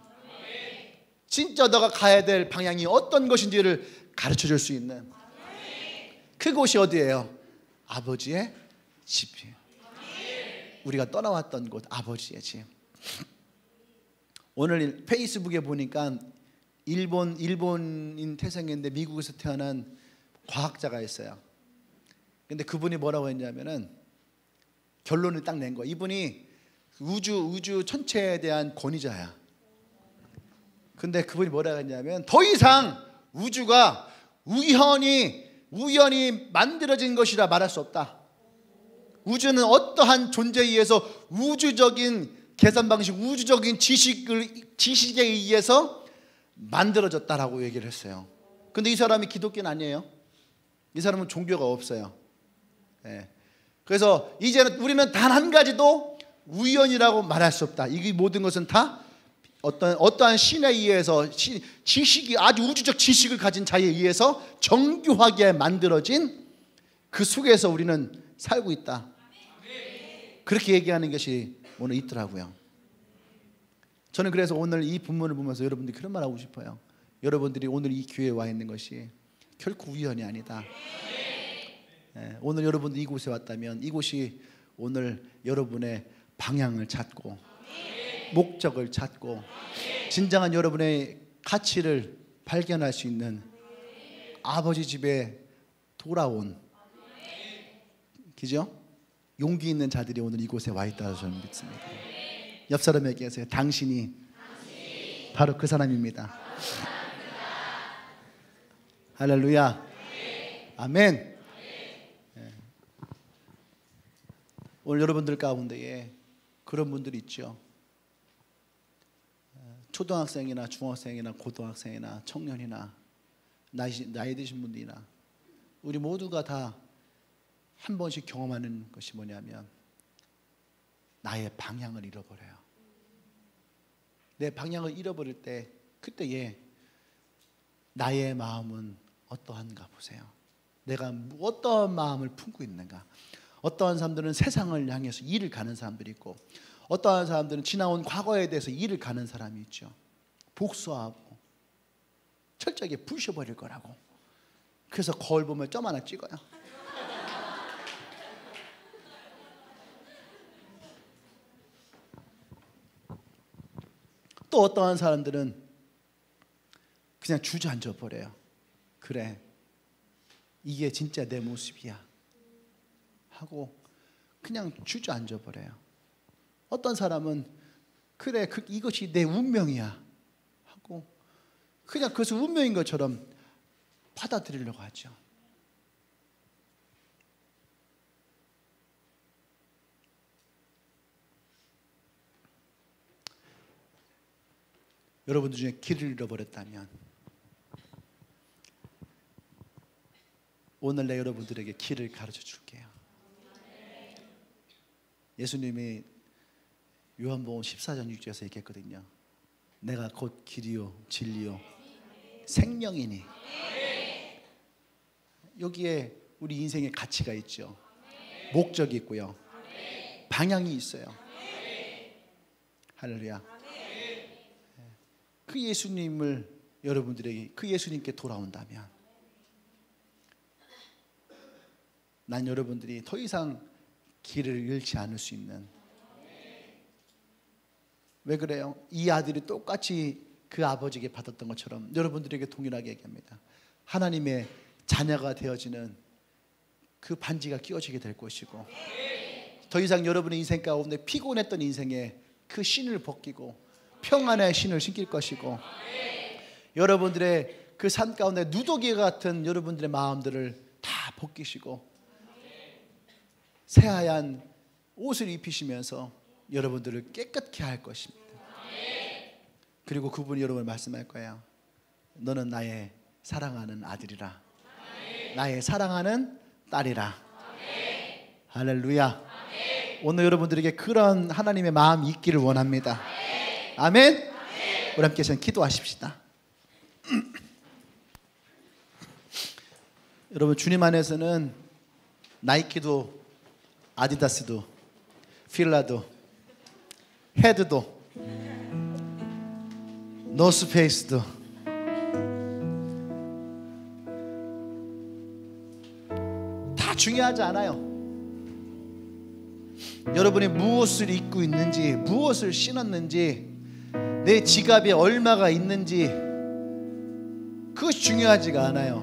진짜 너가 가야 될 방향이 어떤 것인지를 가르쳐 줄 수 있는 그곳이 어디예요? 아버지의 집이에요. 우리가 떠나왔던 곳, 아버지의 집. 오늘 페이스북에 보니까 일본인 태생인데 미국에서 태어난 과학자가 있어요. 근데 그분이 뭐라고 했냐면은 결론을 딱 낸 거야. 이분이 우주 전체에 대한 권위자야. 근데 그분이 뭐라고 했냐면 더 이상 우주가 우연히 만들어진 것이라 말할 수 없다. 우주는 어떠한 존재에 의해서 우주적인 계산 방식, 우주적인 지식에 의해서 만들어졌다라고 얘기를 했어요. 근데 이 사람이 기독교는 아니에요. 이 사람은 종교가 없어요. 네. 그래서 이제는 우리는 단 한 가지도 우연이라고 말할 수 없다. 이 모든 것은 다 어떠한 신에 의해서, 지식이, 아주 우주적 지식을 가진 자에 의해서 정교하게 만들어진 그 속에서 우리는 살고 있다. 그렇게 얘기하는 것이 오늘 있더라고요. 저는 그래서 오늘 이 본문을 보면서 여러분들이 그런 말 하고 싶어요. 여러분들이 오늘 이 교회에 와 있는 것이 결코 우연이 아니다. 오늘 여러분들이 이곳에 왔다면 이곳이 오늘 여러분의 방향을 찾고 목적을 찾고 진정한 여러분의 가치를 발견할 수 있는 아버지 집에 돌아온, 그죠? 용기 있는 자들이 오늘 이곳에 와 있다고 저는 믿습니다. 옆 사람에게 하세요. 당신이 바로 그 사람입니다. 할렐루야. 아멘. 오늘 여러분들 가운데에 그런 분들이 있죠. 초등학생이나 중학생이나 고등학생이나 청년이나 나이 드신 분들이나 우리 모두가 다 한 번씩 경험하는 것이 뭐냐면 나의 방향을 잃어버려요. 내 방향을 잃어버릴 때 그때에 나의 마음은 어떠한가 보세요. 내가 어떠한 마음을 품고 있는가. 어떠한 사람들은 세상을 향해서 일을 가는 사람들이 있고 어떠한 사람들은 지나온 과거에 대해서 일을 가는 사람이 있죠. 복수하고 철저하게 부셔버릴 거라고. 그래서 거울 보면 점 하나 찍어요. 또 어떠한 사람들은 그냥 주저앉아 버려요. 그래, 이게 진짜 내 모습이야 하고 그냥 주저앉아 버려요. 어떤 사람은 그래, 이것이 내 운명이야 하고 그냥 그것을 운명인 것처럼 받아들이려고 하죠. 여러분들 중에 길을 잃어버렸다면 오늘 내 여러분들에게 길을 가르쳐 줄게요. 예수님이 요한복음 14장 6절에서 얘기했거든요. 내가 곧 길이요 진리요 생명이니. 여기에 우리 인생의 가치가 있죠. 목적이 있고요. 방향이 있어요. 할렐루야. 그 예수님을 여러분들에게, 그 예수님께 돌아온다면 난 여러분들이 더 이상 길을 잃지 않을 수 있는. 왜 그래요? 이 아들이 똑같이 그 아버지에게 받았던 것처럼 여러분들에게 동일하게 얘기합니다. 하나님의 자녀가 되어지는 그 반지가 끼워지게 될 것이고 더 이상 여러분의 인생 가운데 피곤했던 인생에 그 신을 벗기고 평안의 신을 신길 것이고 여러분들의 그 삶 가운데 누더기 같은 여러분들의 마음들을 다 벗기시고 새하얀 옷을 입히시면서 여러분들을 깨끗게 할 것입니다. 그리고 그분이 여러분을 말씀할 거예요. 너는 나의 사랑하는 아들이라, 나의 사랑하는 딸이라. 할렐루야. 오늘 여러분들에게 그런 하나님의 마음이 있기를 원합니다. 아멘. 우리 함께 기도하십시다. 여러분, 주님 안에서는 나이키도, 아디다스도, 필라도, 헤드도, 노스페이스도 다 중요하지 않아요. 여러분이 무엇을 입고 있는지, 무엇을 신었는지, 내 지갑에 얼마가 있는지, 그것이 중요하지가 않아요.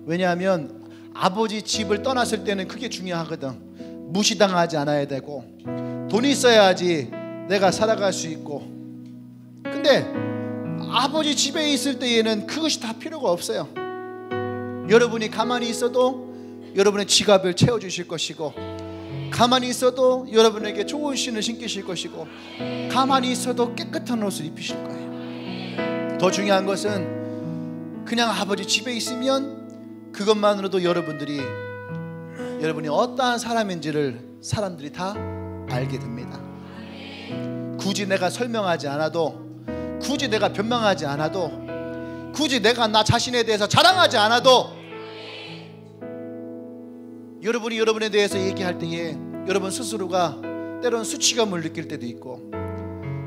왜냐하면 아버지 집을 떠났을 때는 그게 중요하거든. 무시당하지 않아야 되고, 돈이 있어야지 내가 살아갈 수 있고. 근데 아버지 집에 있을 때에는 그것이 다 필요가 없어요. 여러분이 가만히 있어도 여러분의 지갑을 채워주실 것이고, 가만히 있어도 여러분에게 좋은 신을 신기실 것이고, 가만히 있어도 깨끗한 옷을 입히실 거예요. 더 중요한 것은 그냥 아버지 집에 있으면 그것만으로도 여러분이 어떠한 사람인지를 사람들이 다 알게 됩니다. 굳이 내가 설명하지 않아도, 굳이 내가 변명하지 않아도, 굳이 내가 나 자신에 대해서 자랑하지 않아도, 여러분이 여러분에 대해서 얘기할 때에 여러분 스스로가 때론 수치감을 느낄 때도 있고,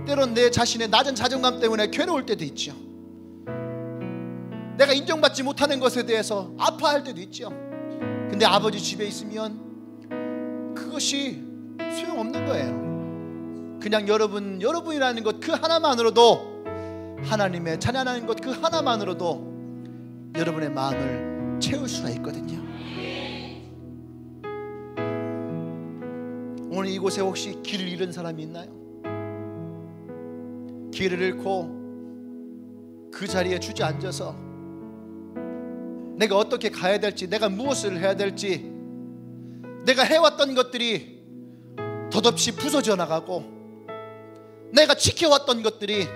때론 내 자신의 낮은 자존감 때문에 괴로울 때도 있죠. 내가 인정받지 못하는 것에 대해서 아파할 때도 있죠. 근데 아버지 집에 있으면 그것이 소용없는 거예요. 그냥 여러분이라는 것 그 하나만으로도, 하나님의 자녀라는 것 그 하나만으로도 여러분의 마음을 채울 수가 있거든요. 오늘 이곳에 혹시 길을 잃은 사람이 있나요? 길을 잃고 그 자리에 주저앉아서 내가 어떻게 가야 될지, 내가 무엇을 해야 될지, 내가 해왔던 것들이 덧없이 부서져 나가고, 내가 지켜왔던 것들이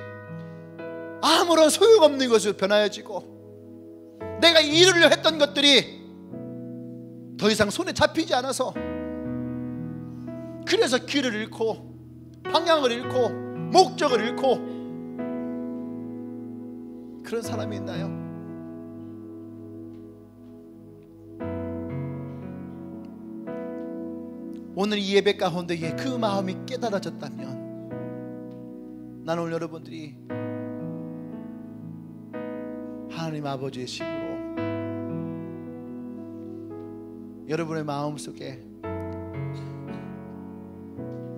아무런 소용없는 것으로 변하여지고, 내가 일을 했던 것들이 더 이상 손에 잡히지 않아서, 그래서 길을 잃고 방향을 잃고 목적을 잃고 그런 사람이 있나요? 오늘 이 예배 가운데에 그 마음이 깨달아졌다면, 나는 오늘 여러분들이 하나님 아버지의 집으로 여러분의 마음속에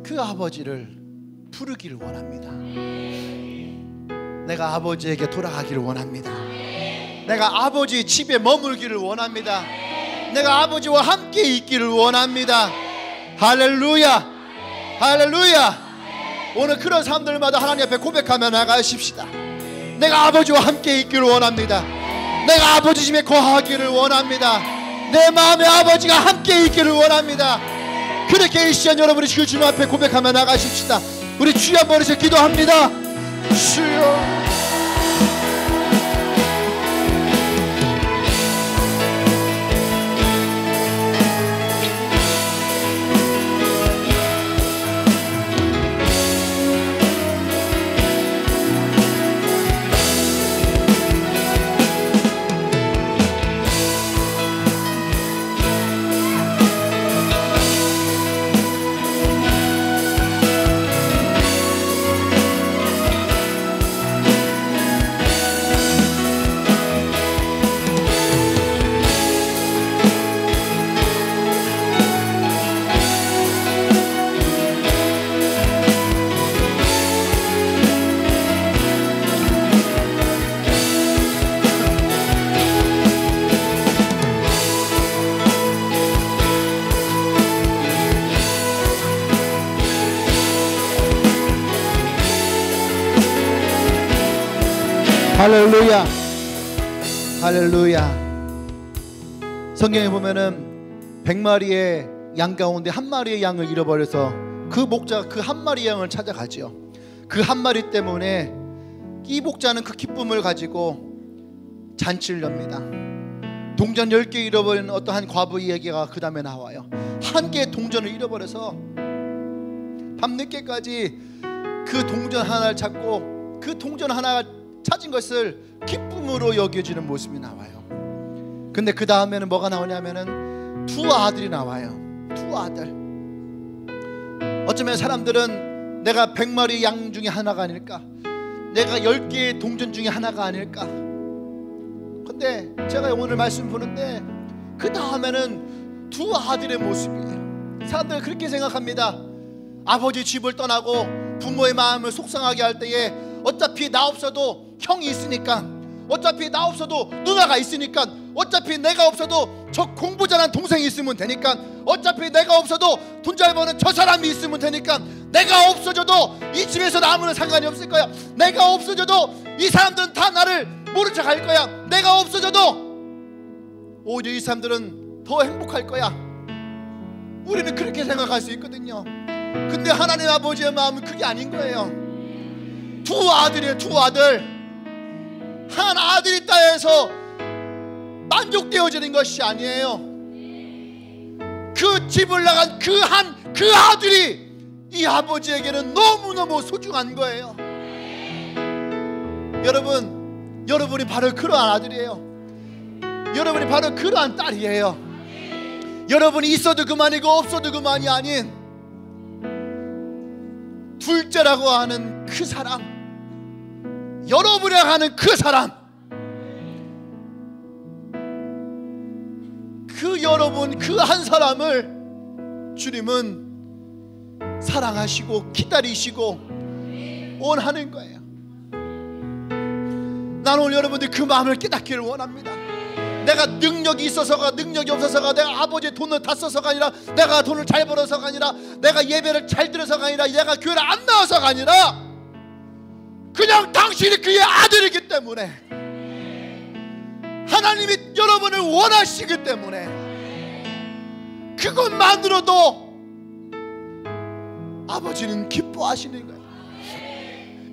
그 아버지를 부르기를 원합니다. 내가 아버지에게 돌아가기를 원합니다. 내가 아버지 집에 머물기를 원합니다. 내가 아버지와 함께 있기를 원합니다. 할렐루야, 할렐루야. 오늘 그런 사람들마다 하나님 앞에 고백하며 나가십시다. 내가 아버지와 함께 있기를 원합니다. 내가 아버지 집에 거하기를 원합니다. 내 마음에 아버지가 함께 있기를 원합니다. 그렇게 이 시간 여러분이 주님 앞에 고백하며 나가십시다. 우리 주여 한번 해서 기도합니다. 주여, 할렐루야, 할렐루야. 성경에 보면은 100마리의 양 가운데 한 마리의 양을 잃어버려서 그 목자가 그 한 마리 양을 찾아가죠. 그 한 마리 때문에 이 목자는 그 기쁨을 가지고 잔치를 엽니다. 동전 10개 잃어버린 어떠한 과부 이야기가 그 다음에 나와요. 한 개의 동전을 잃어버려서 밤늦게까지 그 동전 하나를 찾고, 그 동전 하나가 찾은 것을 기쁨으로 여겨지는 모습이 나와요. 근데 그 다음에는 뭐가 나오냐면은 두 아들이 나와요. 두 아들. 어쩌면 사람들은 내가 100마리 양 중에 하나가 아닐까, 내가 10개의 동전 중에 하나가 아닐까. 근데 제가 오늘 말씀 보는데 그 다음에는 두 아들의 모습이에요. 사람들은 그렇게 생각합니다. 아버지 집을 떠나고 부모의 마음을 속상하게 할 때에 어차피 나 없어도 형이 있으니까, 어차피 나 없어도 누나가 있으니까, 어차피 내가 없어도 저 공부 잘하는 동생이 있으면 되니까, 어차피 내가 없어도 돈 잘 버는 저 사람이 있으면 되니까, 내가 없어져도 이 집에서 아무런 상관이 없을 거야, 내가 없어져도 이 사람들은 다 나를 모른 척 할 거야, 내가 없어져도 오히려 이 사람들은 더 행복할 거야. 우리는 그렇게 생각할 수 있거든요. 근데 하나님 아버지의 마음은 그게 아닌 거예요. 두 아들이에요. 두 아들. 한 아들이 있다 해서 만족되어지는 것이 아니에요. 그 집을 나간 그 아들이 이 아버지에게는 너무너무 소중한 거예요. 여러분이 바로 그러한 아들이에요. 여러분이 바로 그러한 딸이에요. 여러분이 있어도 그만이고 없어도 그만이 아닌 둘째라고 하는 그 사람, 여러분이라고 하는 그 사람, 그 여러분, 그 한 사람을 주님은 사랑하시고 기다리시고 원하는 거예요. 나는 오늘 여러분들 그 마음을 깨닫기를 원합니다. 내가 능력이 있어서가, 능력이 없어서가, 내가 아버지의 돈을 다 써서가 아니라, 내가 돈을 잘 벌어서가 아니라, 내가 예배를 잘 들어서가 아니라, 내가 교회를 안 나와서가 아니라, 그냥 당신이 그의 아들이기 때문에, 하나님이 여러분을 원하시기 때문에, 그것만으로도 아버지는 기뻐하시는 거예요.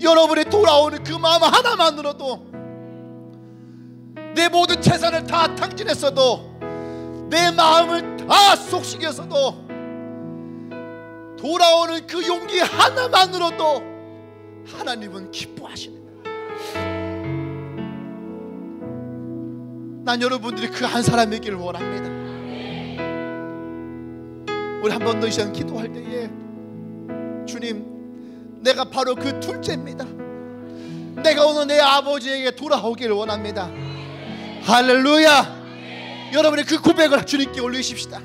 여러분이 돌아오는 그 마음 하나만으로도, 내 모든 재산을 다 탕진했어도, 내 마음을 다 속식였어도, 돌아오는 그 용기 하나만으로도 하나님은 기뻐하시는 거예요. 난 여러분들이 그 한 사람이기를 원합니다. 우리 한 번 더 이 시간 기도할 때에, 주님, 내가 바로 그 둘째입니다. 내가 오늘 내 아버지에게 돌아오기를 원합니다. 할렐루야. 여러분의 그 고백을 주님께 올리십시다.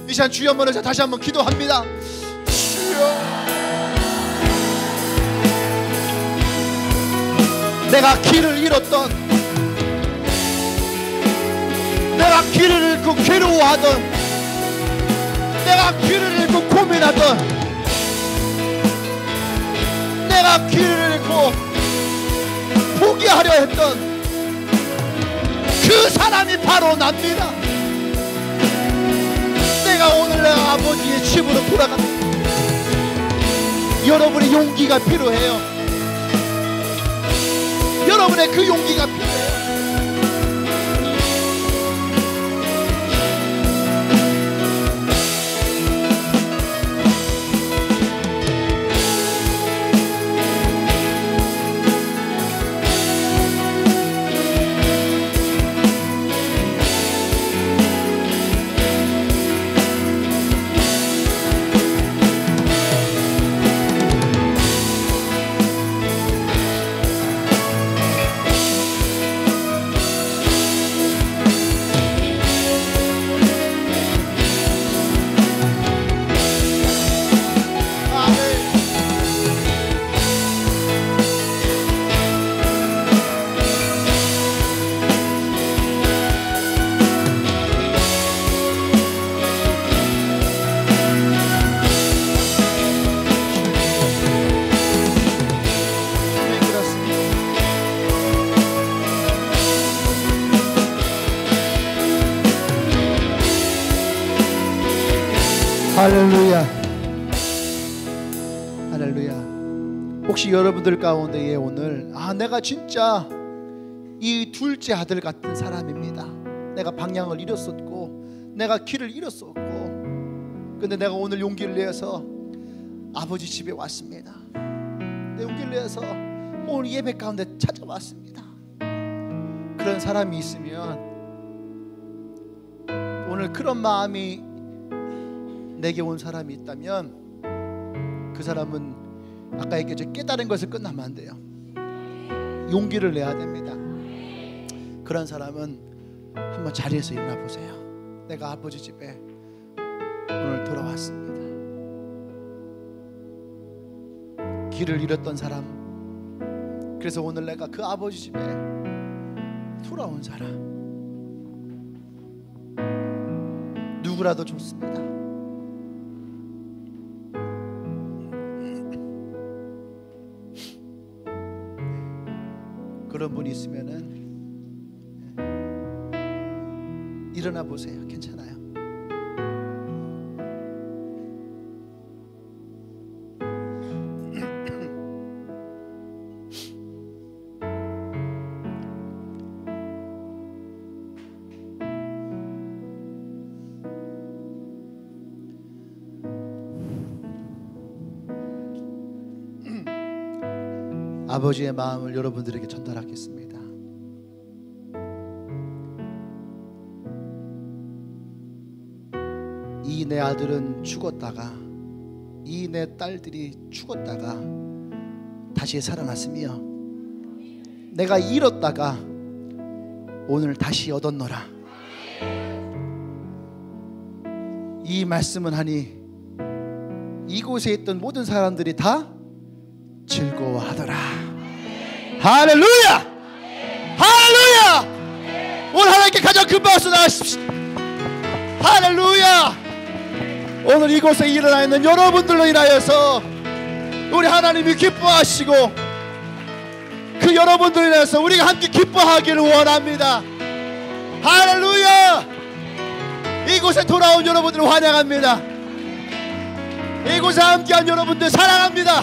이 시간 주여 한번 다시 한번 기도합니다. 주여, 내가 길을 잃었던, 내가 길을 잃고 괴로워하던, 내가 길을 잃고 고민하던, 내가 길을 잃고 포기하려 했던 그 사람이 바로 납니다. 내가 오늘 내 아버지의 집으로 돌아갑니다. 여러분의 용기가 필요해요. 여러분의 그 용기가 필요해요. 할렐루야. 할렐루야. 혹시 여러분들 가운데에 오늘 내가 진짜 이 둘째 아들 같은 사람입니다. 내가 방향을 잃었었고, 내가 길을 잃었었고, 근데 내가 오늘 용기를 내서 아버지 집에 왔습니다. 내 용기를 내서 오늘 예배 가운데 찾아왔습니다. 그런 사람이 있으면 오늘 오늘 그런 마음이 내게 온 사람이 있다면 그 사람은 아까 얘기했죠. 깨달은 것을 끝나면 안 돼요. 용기를 내야 됩니다. 그런 사람은 한번 자리에서 일어나 보세요. 내가 아버지 집에 오늘 돌아왔습니다. 길을 잃었던 사람, 그래서 오늘 내가 그 아버지 집에 돌아온 사람, 누구라도 좋습니다. 그런 분이 있으면은 일어나 보세요. 괜찮아요. 아버지의 마음을 여러분들에게 전달하겠습니다. 이 내 아들은 죽었다가, 이 내 딸들이 죽었다가 다시 살아났으며, 내가 잃었다가 오늘 다시 얻었노라. 이 말씀은 하니 이곳에 있던 모든 사람들이 다 즐거워하더라. 할렐루야! 할렐루야! 오늘 하나님께 가장 큰 박수 나가십시오. 할렐루야! 오늘 이곳에 일어나 있는 여러분들로 인하여서 우리 하나님이 기뻐하시고, 그 여러분들로 인해서 우리가 함께 기뻐하기를 원합니다. 할렐루야! 이곳에 돌아온 여러분들을 환영합니다. 이곳에 함께한 여러분들 사랑합니다.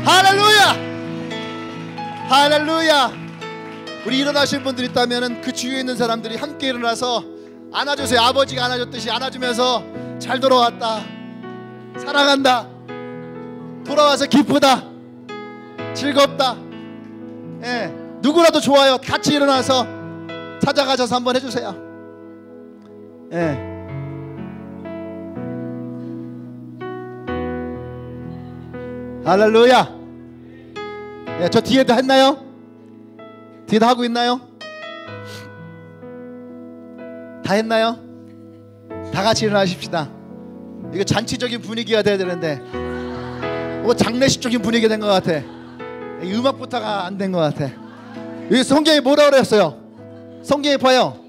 할렐루야! 할렐루야! 우리 일어나신 분들 있다면 그 주위에 있는 사람들이 함께 일어나서 안아주세요. 아버지가 안아줬듯이 안아주면서 잘 돌아왔다, 사랑한다, 돌아와서 기쁘다, 즐겁다. 예, 누구라도 좋아요. 같이 일어나서 찾아가셔서 한번 해주세요. 예. 할렐루야. 예, 저 뒤에도 했나요? 뒤에도 하고 있나요? 다 했나요? 다 같이 일어나십시다. 이거 잔치적인 분위기가 돼야 되는데 장례식적인 분위기가 된 것 같아. 음악부터가 안 된 것 같아. 여기 성경에 뭐라 그랬어요? 성경에 봐요.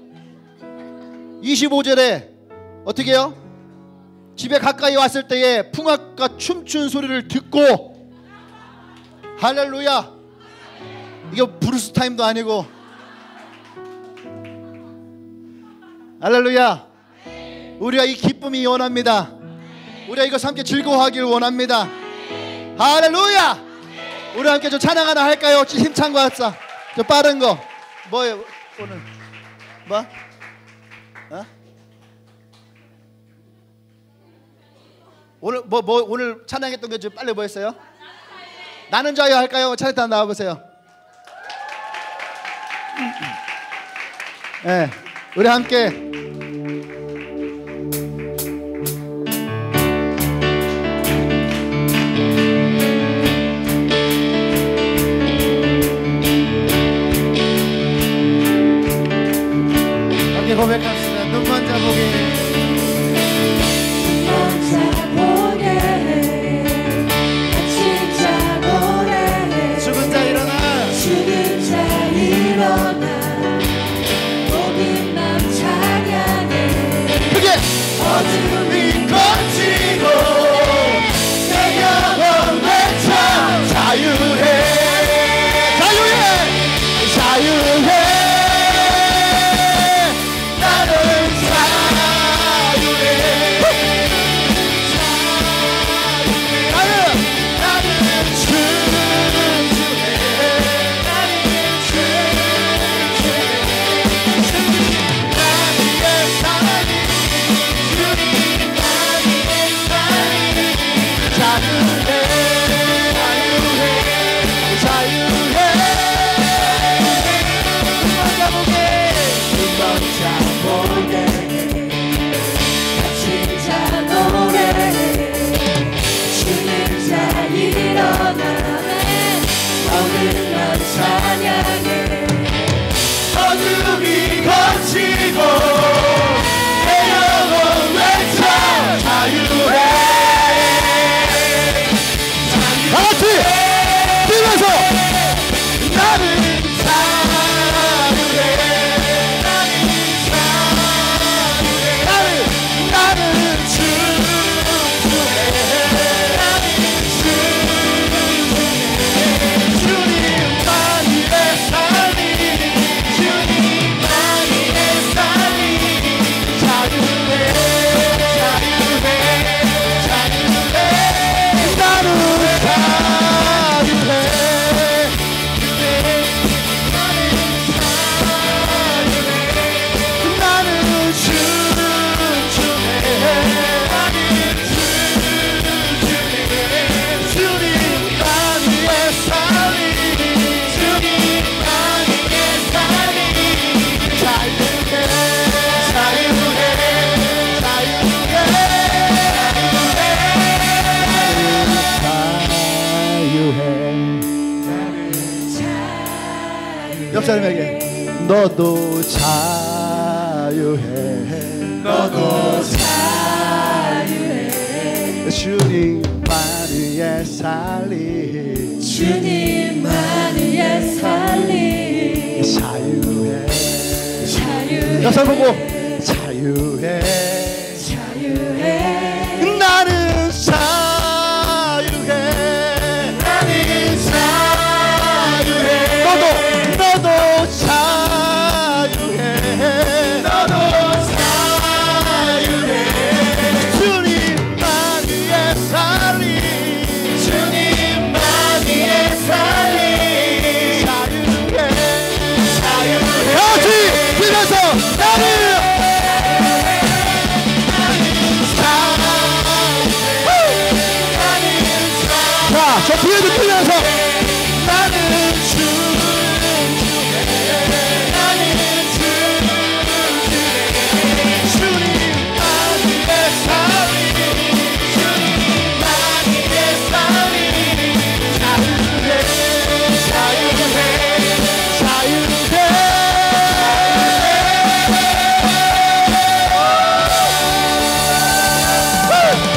25절에 어떻게 해요? 집에 가까이 왔을 때에 풍악과 춤추는 소리를 듣고, 할렐루야. 이거 브루스 타임도 아니고, 할렐루야. 우리가 이 기쁨이 원합니다. 우리가 이거 함께 즐거워하기를 원합니다. 할렐루야. 우리 함께 좀 찬양 하나 할까요? 힘찬 거 합시다. 좀 빠른 거. 뭐예요 오늘? 뭐? 어? 오늘 오늘 찬양했던 게 좀 빨리 뭐였어요? 나는 자유 할까요? 찬양 나와보세요. 네, 우리 함께. 함께 고백합시다. 눈만 자보게. 어둠이 꺼지고 내 영혼 외쳐 자유해, 자유해, 자유해. 나는 자유해, 나는 주는 주해, 나는 주는 주해. 나의 사랑이 주님 사람에게 너도 자유해 너도 자유해 주님만 위해 살리 주님만 위해 살리 자유해 자유해 여섯 보고 자유해 자유해 나는 자유해 나는 자유해 너도 자유해 너도 자유해 주님만 위해 살리 주님만 위해 살리 자유해 자유해 같이 뛰면서 나는 자, 저 뒤에도 뛰면서 나는 주님만 위해 살리 주님만 위해 살리 자유해 자유해 자유해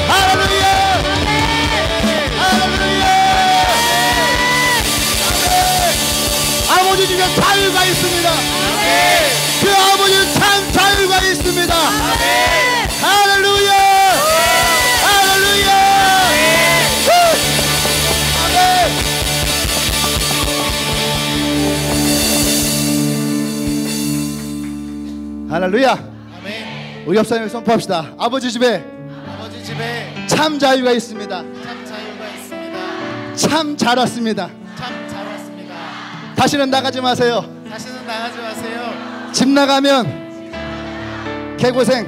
할렐루야 할렐루야 아버지 중에 자유가 있습니다. 그 아버지는 참 자유가 있습니다. 할렐루야 할렐루야 아멘. 할렐루야. 아멘. 우리 옆 사람에게 선포합시다. 아버지 집에 아버지 집에 참 자유가 있습니다. 참 자유가 있습니다. 참 잘 왔습니다. 참 잘 왔습니다. 다시는 나가지 마세요. 다시는 나가지 마세요. 집 나가면 개고생.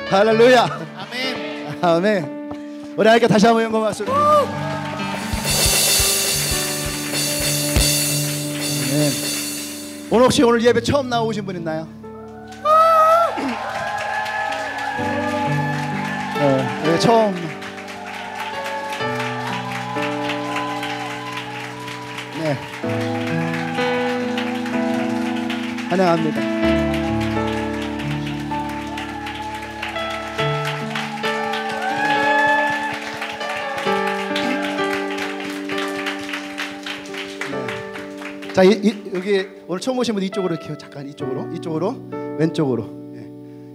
할렐루야. 아멘. 아멘. 우리 하나님께 다시 한번 영광 말씀. 아멘. 오늘 혹시 오늘 예배 처음 나오신 분 있나요? 네, 처음. 네. 환영합니다. 자, 여기 오늘 처음 오신 분 이쪽으로 이렇게 잠깐 이쪽으로 왼쪽으로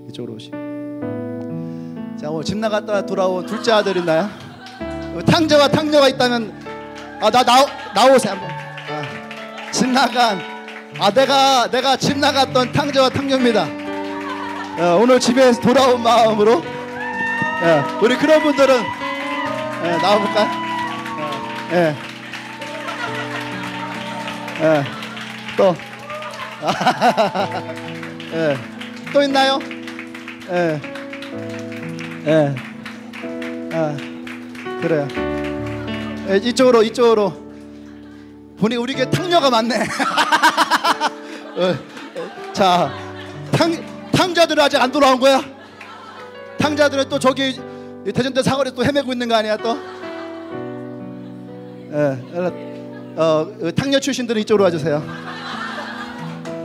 이쪽으로 오시고. 자, 오늘 집 나갔다 돌아온 둘째 아들 있나요? 탕자와 탕녀가 있다면 나오세요 한번. 집 나간 내가 집 나갔던 탕자와 탕녀입니다. 오늘 집에 돌아온 마음으로 우리 그런 분들은 나와볼까요? 또 또 있나요? 그래요. 이쪽으로 보니 우리 교회 탕녀가 많네. 자, 탕자들은 아직 안 돌아온 거야? 탕자들은 또 저기 대전대 사거리 또 헤매고 있는 거 아니야 또? 탕녀 출신들은 이쪽으로 와주세요.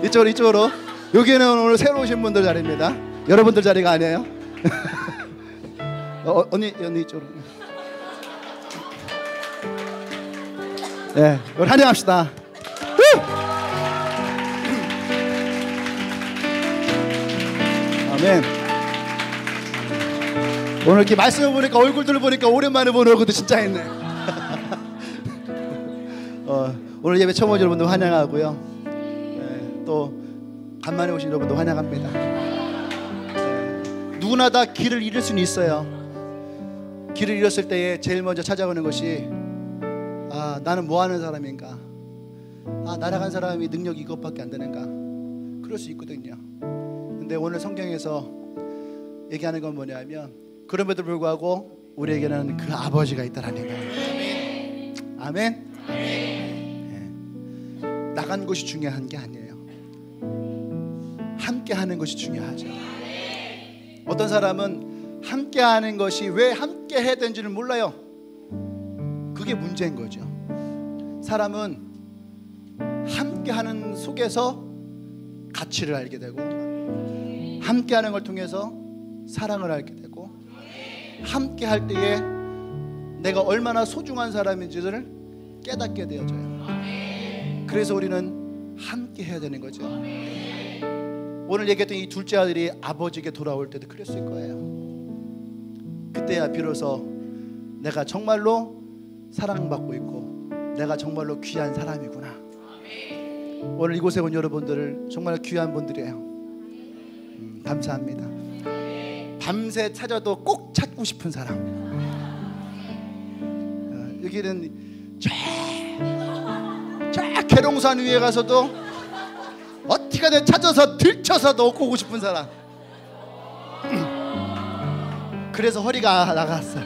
이쪽으로. 여기는 오늘 새로 오신 분들 자리입니다. 여러분들 자리가 아니에요. 언니 이쪽으로. 네, 우리 환영합시다. 아멘. 오늘 이렇게 말씀을 보니까 얼굴들을 보니까 오랜만에 보는 얼굴도 진짜 있네. 오늘 예배 처음 오신 여러분들 환영하고요. 또 간만에 오신 여러분들 환영합니다. 누구나 다 길을 잃을 수는 있어요. 길을 잃었을 때에 제일 먼저 찾아오는 것이 나는 뭐 하는 사람인가? 날아간 사람이 능력이 이것밖에 안 되는가? 그럴 수 있거든요. 근데 오늘 성경에서 얘기하는 건 뭐냐면 그럼에도 불구하고 우리에게는 그 아버지가 있다라는 거예요. 아멘. 나간 것이 중요한 게 아니에요. 함께 하는 것이 중요하죠. 어떤 사람은 함께 하는 것이 왜 함께 해야 되는지를 몰라요. 그게 문제인 거죠. 사람은 함께하는 속에서 가치를 알게 되고, 함께하는 걸 통해서 사랑을 알게 되고, 함께할 때에 내가 얼마나 소중한 사람인지를 깨닫게 되어져요. 그래서 우리는 함께 해야 되는 거죠. 오늘 얘기했던 이 둘째 아들이 아버지에게 돌아올 때도 그랬을 거예요. 그때야 비로소 내가 정말로 사랑받고 있고 내가 정말로 귀한 사람이구나. 오늘 이곳에 온 여러분들을 정말 귀한 분들이에요. 감사합니다. 밤새 찾아도 꼭 찾고 싶은 사람. 여기는 저 계룡산 위에 가서도 어떻게든 찾아서 들쳐서 넣고 오고 싶은 사람. 그래서 허리가 나갔어요.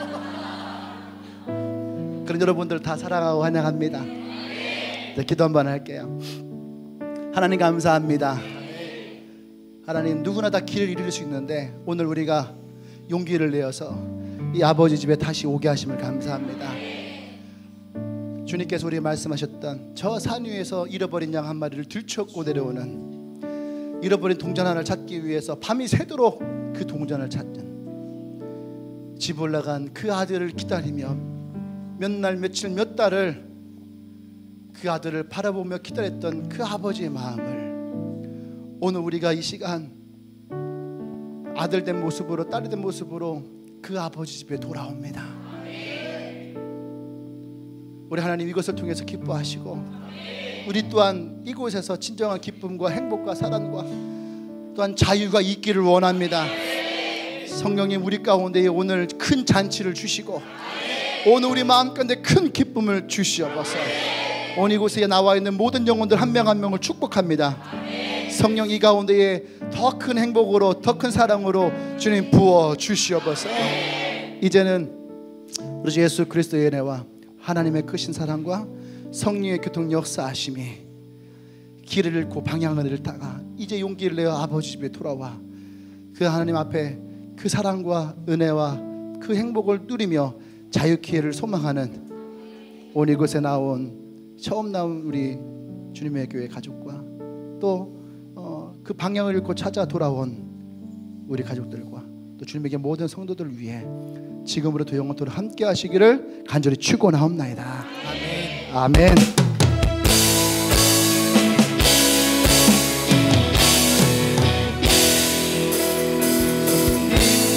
그런 여러분들 다 사랑하고 환영합니다. 네, 기도 한번 할게요. 하나님 감사합니다. 하나님, 누구나 다 길을 잃을 수 있는데 오늘 우리가 용기를 내어서 이 아버지 집에 다시 오게 하심을 감사합니다. 주님께서 우리 말씀하셨던 저 산 위에서 잃어버린 양 한 마리를 들추었고 내려오는, 잃어버린 동전 하나를 찾기 위해서 밤이 새도록 그 동전을 찾는, 집 올라간 그 아들을 기다리며 몇 날 며칠 몇 달을 그 아들을 바라보며 기다렸던 그 아버지의 마음을 오늘 우리가 이 시간 아들 된 모습으로, 딸이 된 모습으로 그 아버지 집에 돌아옵니다. 우리 하나님 이것을 통해서 기뻐하시고 우리 또한 이곳에서 진정한 기쁨과 행복과 사랑과 또한 자유가 있기를 원합니다. 성령님, 우리 가운데 오늘 큰 잔치를 주시고 오늘 우리 마음 가운데 큰 기쁨을 주시옵소서. 오늘 이곳에 나와 있는 모든 영혼들 한 명 한 명을 축복합니다. 성령, 이 가운데에 더 큰 행복으로, 더 큰 사랑으로 주님 부어 주시옵소서. 이제는 우리 주 예수 그리스도의 은혜와 하나님의 크신 사랑과 성령의 교통 역사하심이 길을 잃고 방향을 잃다가 이제 용기를 내어 아버지 집에 돌아와 그 하나님 앞에 그 사랑과 은혜와 그 행복을 누리며 자유기회를 소망하는 오늘 이곳에 처음 나온 우리 주님의 교회 가족과 또 그 방향을 잃고 찾아 돌아온 우리 가족들과 또 주님에게 모든 성도들을 위해 지금으로부터 영원토록 함께 하시기를 간절히 축원하옵나이다. 아멘. 아멘.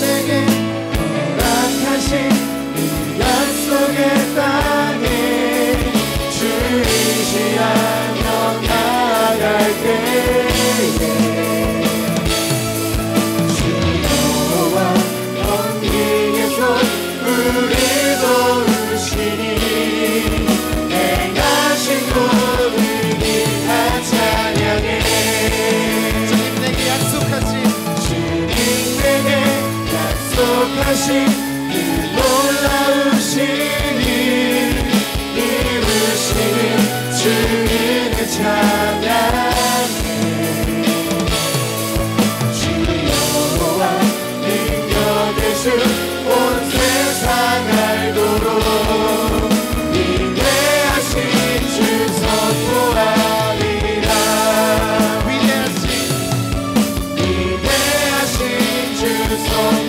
내게 허락하신 이 약속의 땅에 주의시하며 나아갈 때에 주여와 언니에서 우리 도우시니 행하신 모든 일 다 찬양해. 주님 내게 약속하신 그 놀라우신 일 이루시는 주님의 찬양해. 주여와 능력 되신 온 세상 알도록 위대하신 주 선포하리라. 위대하신 주 선포하리라.